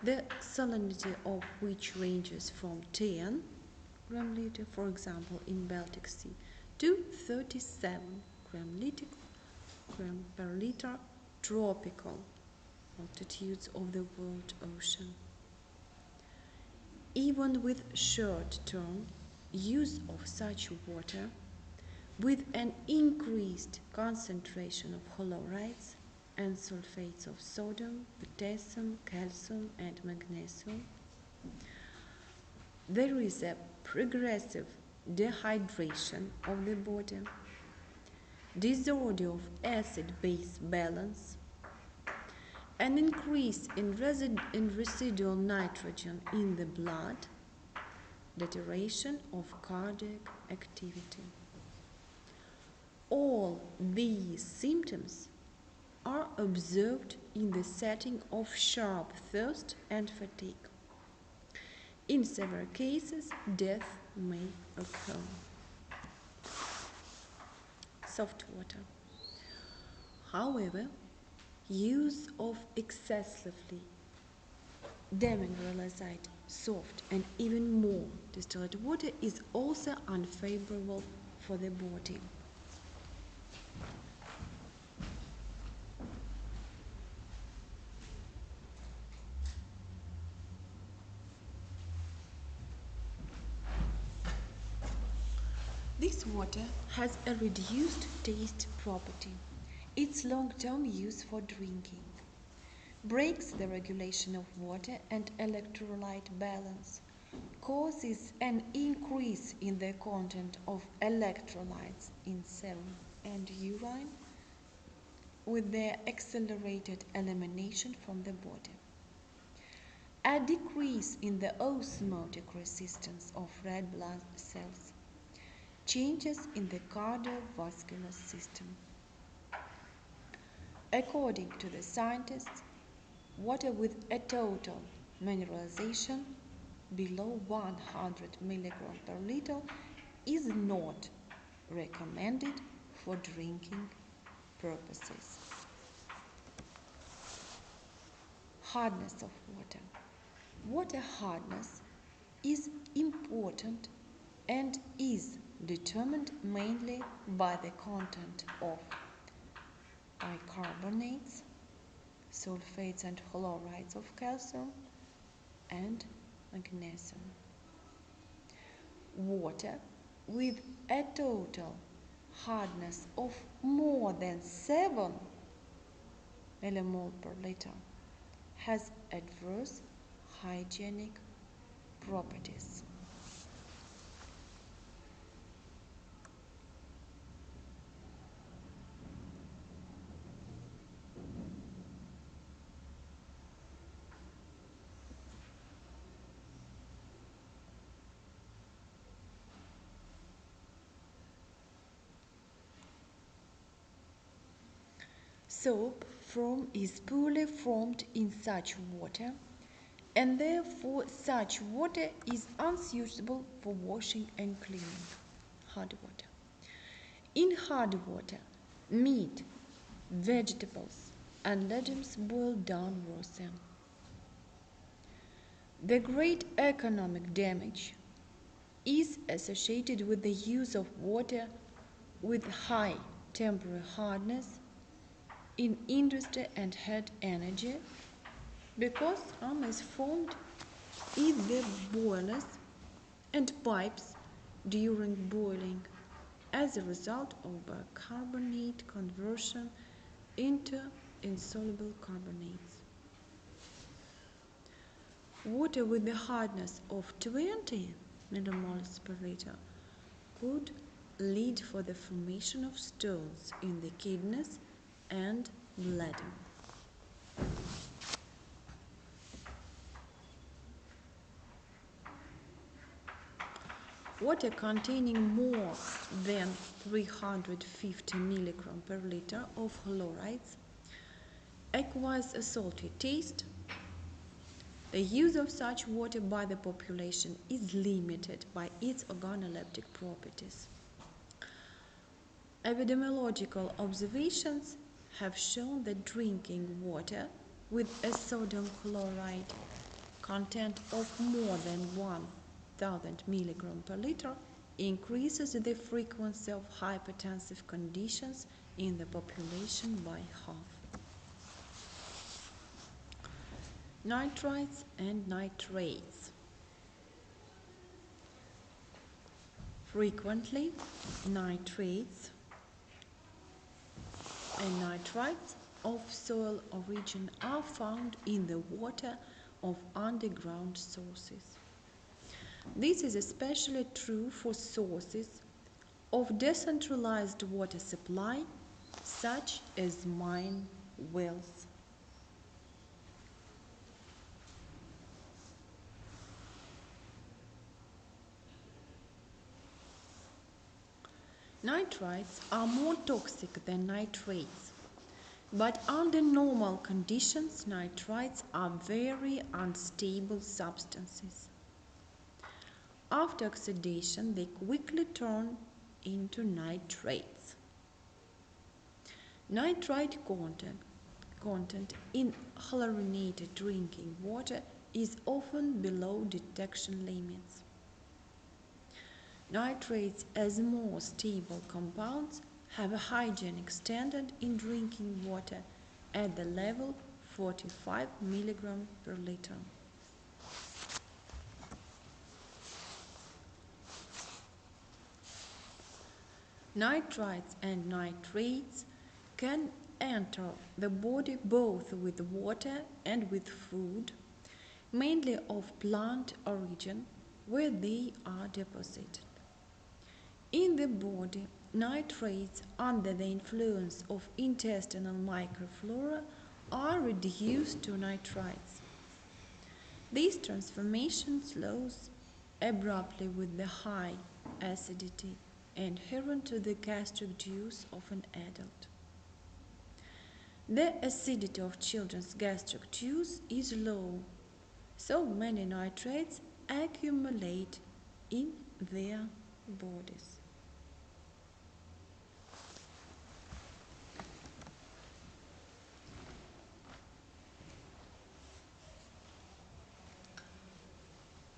the salinity of which ranges from 10 gram liter, for example, in Baltic Sea, to 37 gram per liter tropical altitudes of the world ocean. Even with short-term use of such water, with an increased concentration of chlorides and sulfates of sodium, potassium, calcium, and magnesium, there is a progressive dehydration of the body, disorder of acid-base balance, An increase in residual nitrogen in the blood, deterioration of cardiac activity. All these symptoms are observed in the setting of sharp thirst and fatigue. In severe cases, death may occur. Soft water. However, use of excessively demineralized, soft, and even more distilled water is also unfavorable for the body. This water has a reduced taste property. Its long-term use for drinking breaks the regulation of water and electrolyte balance, causes an increase in the content of electrolytes in serum and urine with their accelerated elimination from the body, a decrease in the osmotic resistance of red blood cells, changes in the cardiovascular system. According to the scientists, water with a total mineralization below 100 mg per liter is not recommended for drinking purposes. Hardness of water. Water hardness is important and is determined mainly by the content of bicarbonates, sulfates and chlorides of calcium, and magnesium. Water with a total hardness of more than 7 millimole per liter has adverse hygienic properties. Soap is poorly formed in such water, and therefore such water is unsuitable for washing and cleaning. Hard water. In hard water, meat, vegetables, and legumes boil down worse. The great economic damage is associated with the use of water with high temporary hardness in industry and heat energy, because harm is formed in the boilers and pipes during boiling as a result of bicarbonate conversion into insoluble carbonates. Water with the hardness of 20 millimoles per liter could lead for the formation of stones in the kidneys and bladder. Water containing more than 350 mg per liter of chlorides acquires a salty taste. The use of such water by the population is limited by its organoleptic properties. Epidemiological observations have shown that drinking water with a sodium chloride content of more than 1000 mg per liter increases the frequency of hypertensive conditions in the population by half. Nitrites and nitrates. Frequently, nitrates and nitrites of soil origin are found in the water of underground sources. This is especially true for sources of decentralized water supply, such as mine wells. Nitrites are more toxic than nitrates, but under normal conditions, nitrites are very unstable substances. After oxidation, they quickly turn into nitrates. Nitrite content in chlorinated drinking water is often below detection limits. Nitrates, as more stable compounds, have a hygienic standard in drinking water at the level 45 mg per liter. Nitrites and nitrates can enter the body both with water and with food, mainly of plant origin, where they are deposited. In the body, nitrates under the influence of intestinal microflora are reduced to nitrites. This transformation slows abruptly with the high acidity inherent to the gastric juice of an adult. The acidity of children's gastric juice is low, so many nitrates accumulate in their bodies.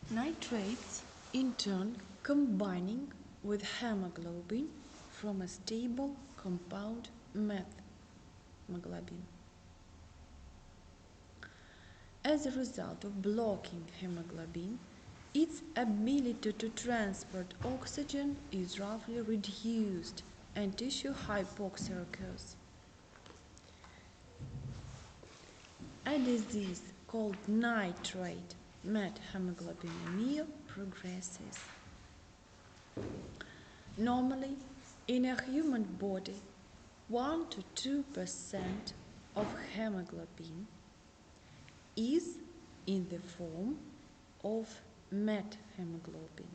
Nitrates, in turn, combining with hemoglobin from a stable compound methemoglobin. As a result of blocking hemoglobin, its ability to transport oxygen is roughly reduced and tissue hypoxia occurs. A disease called nitrate methemoglobinemia progresses. Normally, in a human body, 1 to 2% of hemoglobin is in the form of methemoglobin.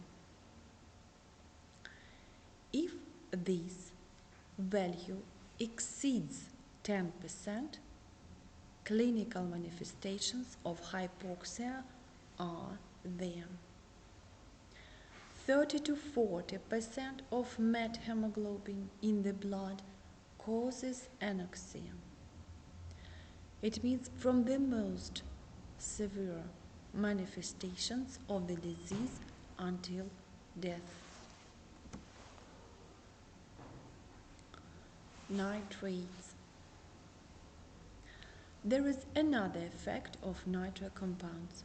If this value exceeds 10%, clinical manifestations of hypoxia are there. 30 to 40% of methemoglobin in the blood causes anoxia. It means from the most severe manifestations of the disease until death. Nitrates. There is another effect of nitrile compounds.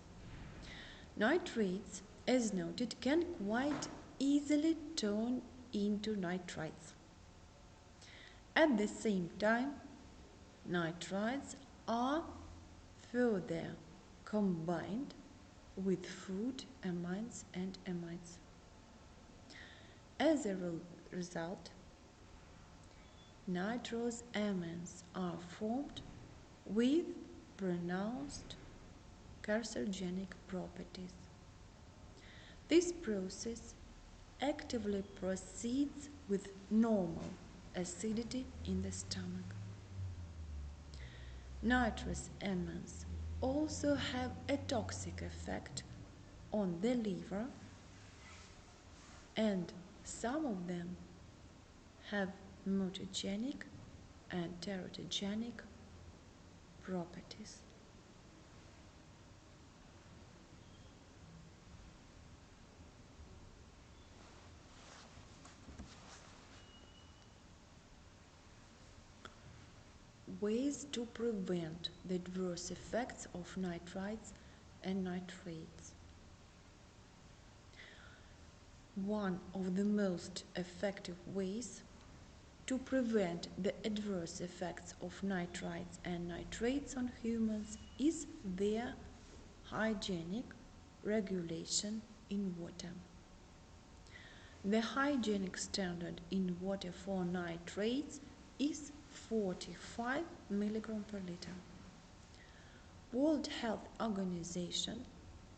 Nitrates, as noted, can quite easily turn into nitrites. At the same time, nitrites are further combined with food amines and amides. As a result, nitrose amines are formed with pronounced carcinogenic properties. This process actively proceeds with normal acidity in the stomach. Nitrous amines also have a toxic effect on the liver, and some of them have mutagenic and teratogenic properties. Ways to prevent the adverse effects of nitrites and nitrates. One of the most effective ways to prevent the adverse effects of nitrites and nitrates on humans is their hygienic regulation in water. The hygienic standard in water for nitrates is 45 mg per liter. World Health Organization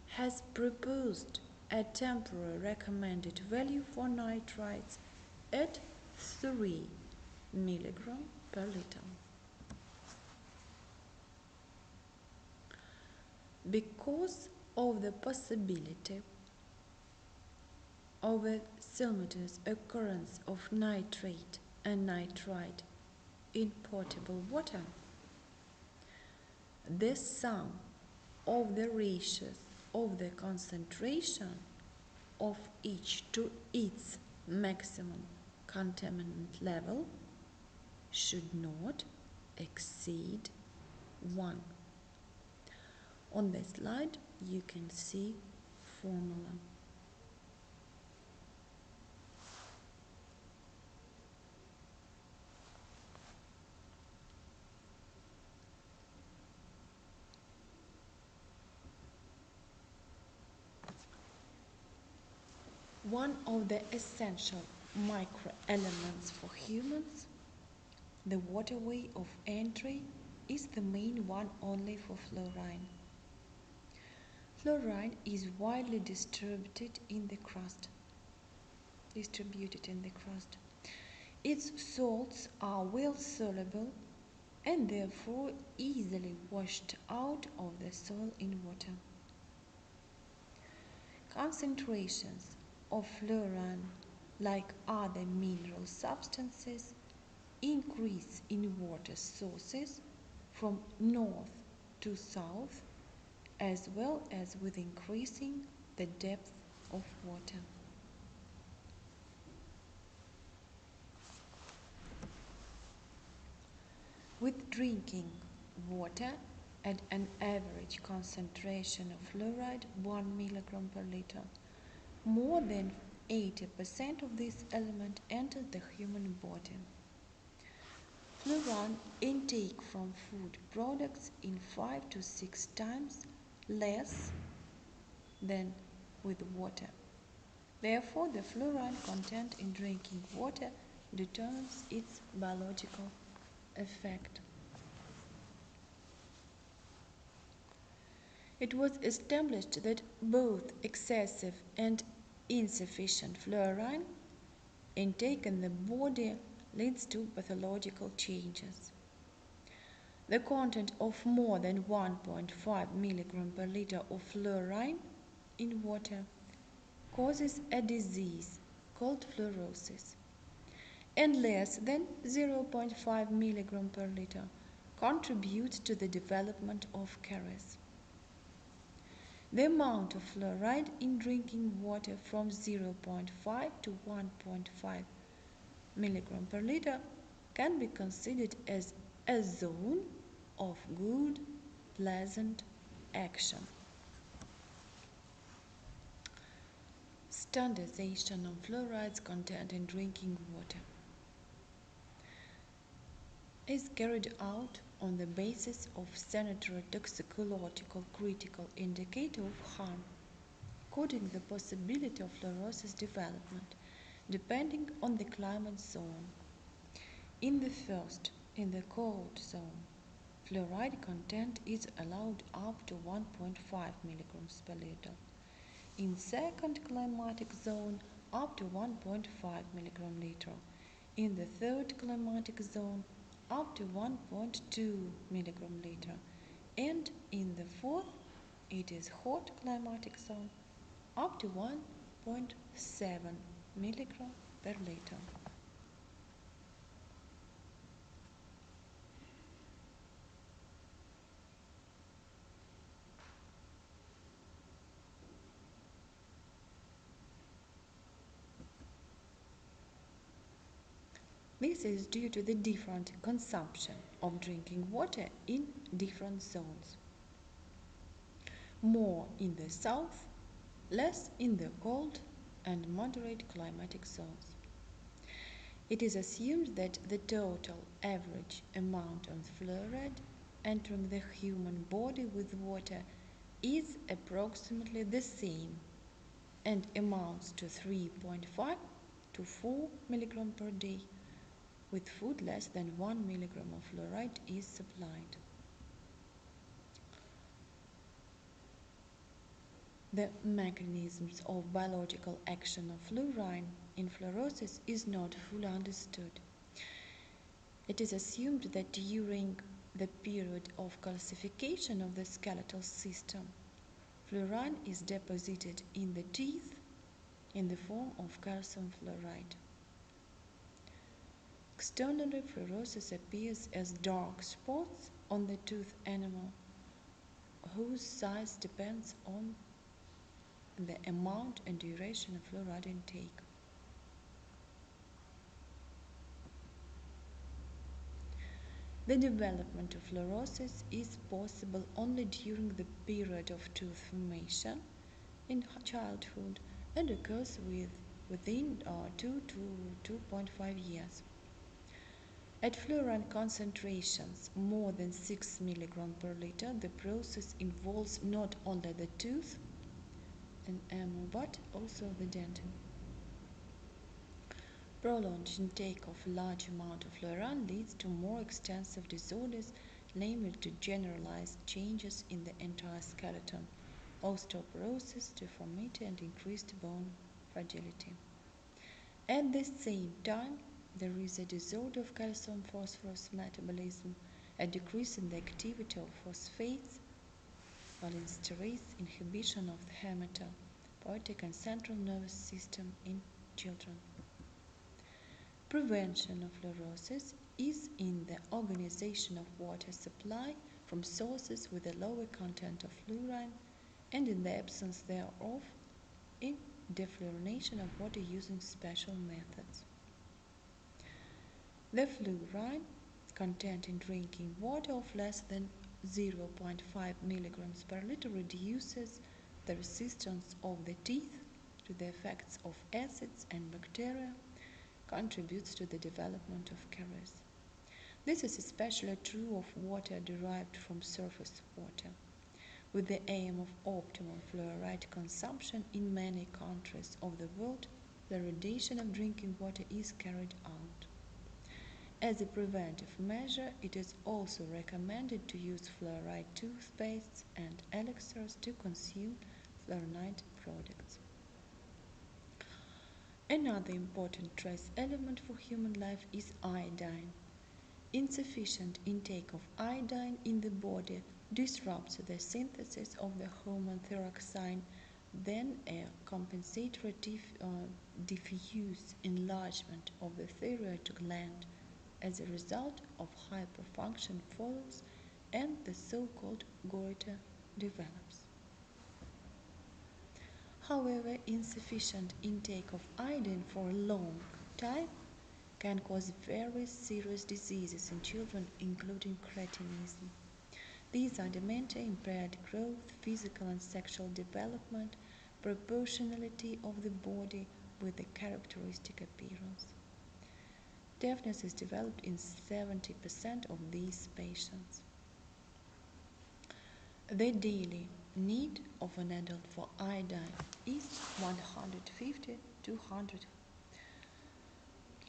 has proposed a temporary recommended value for nitrites at 3 milligram per liter. Because of the possibility of a simultaneous occurrence of nitrate and nitrite in potable water, the sum of the ratios of the concentration of each to its maximum contaminant level should not exceed 1. On the slide you can see formula. One of the essential microelements for humans, the waterway of entry, is the main one only for fluorine. Fluorine is widely distributed in the crust. Its salts are well soluble and therefore easily washed out of the soil in water. Concentrations of fluorine, like other mineral substances, increase in water sources from north to south, as well as with increasing the depth of water. With drinking water at an average concentration of fluoride 1 milligram per liter, more than 80% of this element enters the human body. Fluorine intake from food products is 5 to 6 times less than with water. Therefore, the fluorine content in drinking water determines its biological effect. It was established that both excessive and insufficient fluorine intake in the body leads to pathological changes. The content of more than 1.5 milligram per liter of fluorine in water causes a disease called fluorosis, and less than 0.5 milligram per liter contributes to the development of caries. The amount of fluoride in drinking water from 0.5 to 1.5 milligram per liter can be considered as a zone of good, pleasant action. Standardization of fluoride's content in drinking water is carried out on the basis of sanitary toxicological critical indicator of harm, coding the possibility of fluorosis development depending on the climate zone. In the cold zone, fluoride content is allowed up to 1.5 milligrams per liter. In second climatic zone, up to 1.5 milligram liter. In the third climatic zone, up to 1.2 milligram liter. And in the fourth, it is hot climatic zone, up to 1.7 milligram per liter. This is due to the different consumption of drinking water in different zones. More in the south, less in the cold and moderate climatic zones. It is assumed that the total average amount of fluoride entering the human body with water is approximately the same and amounts to 3.5 to 4 milligram per day. With food, less than 1 milligram of fluoride is supplied. The mechanisms of biological action of fluorine in fluorosis is not fully understood. It is assumed that during the period of calcification of the skeletal system, fluorine is deposited in the teeth in the form of calcium fluoride. Externally, fluorosis appears as dark spots on the tooth enamel, whose size depends on the amount and duration of fluoride intake. The development of fluorosis is possible only during the period of tooth formation in childhood and occurs within 2 to 2.5 years. At fluorine concentrations more than 6 mg per liter, the process involves not only the tooth and enamel but also the dentin. Prolonged intake of a large amount of fluorine leads to more extensive disorders, namely to generalized changes in the entire skeleton, osteoporosis, deformity, and increased bone fragility. At the same time, there is a disorder of calcium phosphorus metabolism, a decrease in the activity of phosphates, cholinesterase, inhibition of the hematopoietic and central nervous system in children. Prevention of fluorosis is in the organization of water supply from sources with a lower content of fluorine, and in the absence thereof, in defluorination of water using special methods. The fluorine content in drinking water of less than 0.5 mg per liter reduces the resistance of the teeth to the effects of acids and bacteria, contributes to the development of caries. This is especially true of water derived from surface water. With the aim of optimal fluoride consumption in many countries of the world, fluoridation of drinking water is carried out. As a preventive measure, it is also recommended to use fluoride toothpastes and elixirs to consume fluorinated products. Another important trace element for human life is iodine. Insufficient intake of iodine in the body disrupts the synthesis of the hormone thyroxine, then a compensatory diffuse enlargement of the thyroid gland as a result of hyperfunction follows, and the so-called goiter develops. However, insufficient intake of iodine for a long time can cause very serious diseases in children, including cretinism. These are dementia, impaired growth, physical and sexual development, proportionality of the body with the characteristic appearance. Deafness is developed in 70% of these patients. The daily need of an adult for iodine is 150 to 200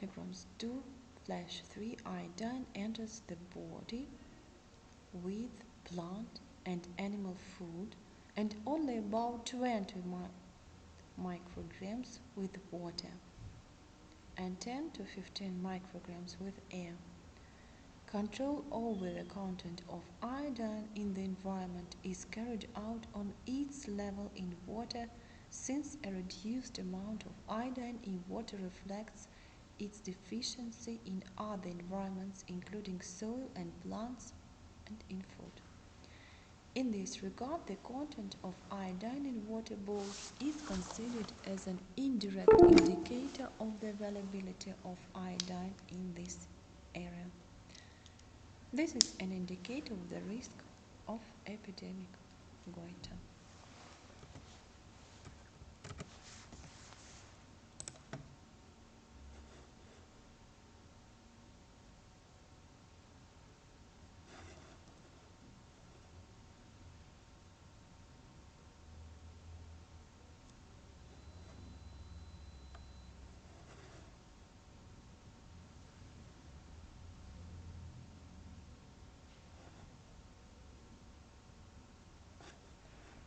milligrams. 2/3 iodine enters the body with plant and animal food, and only about 20 micrograms with water and 10 to 15 micrograms with air. Control over the content of iodine in the environment is carried out on its level in water, since a reduced amount of iodine in water reflects its deficiency in other environments, including soil and plants, and in food. In this regard, the content of iodine in water bowls is considered as an indirect indicator of the availability of iodine in this area. This is an indicator of the risk of epidemic goiter.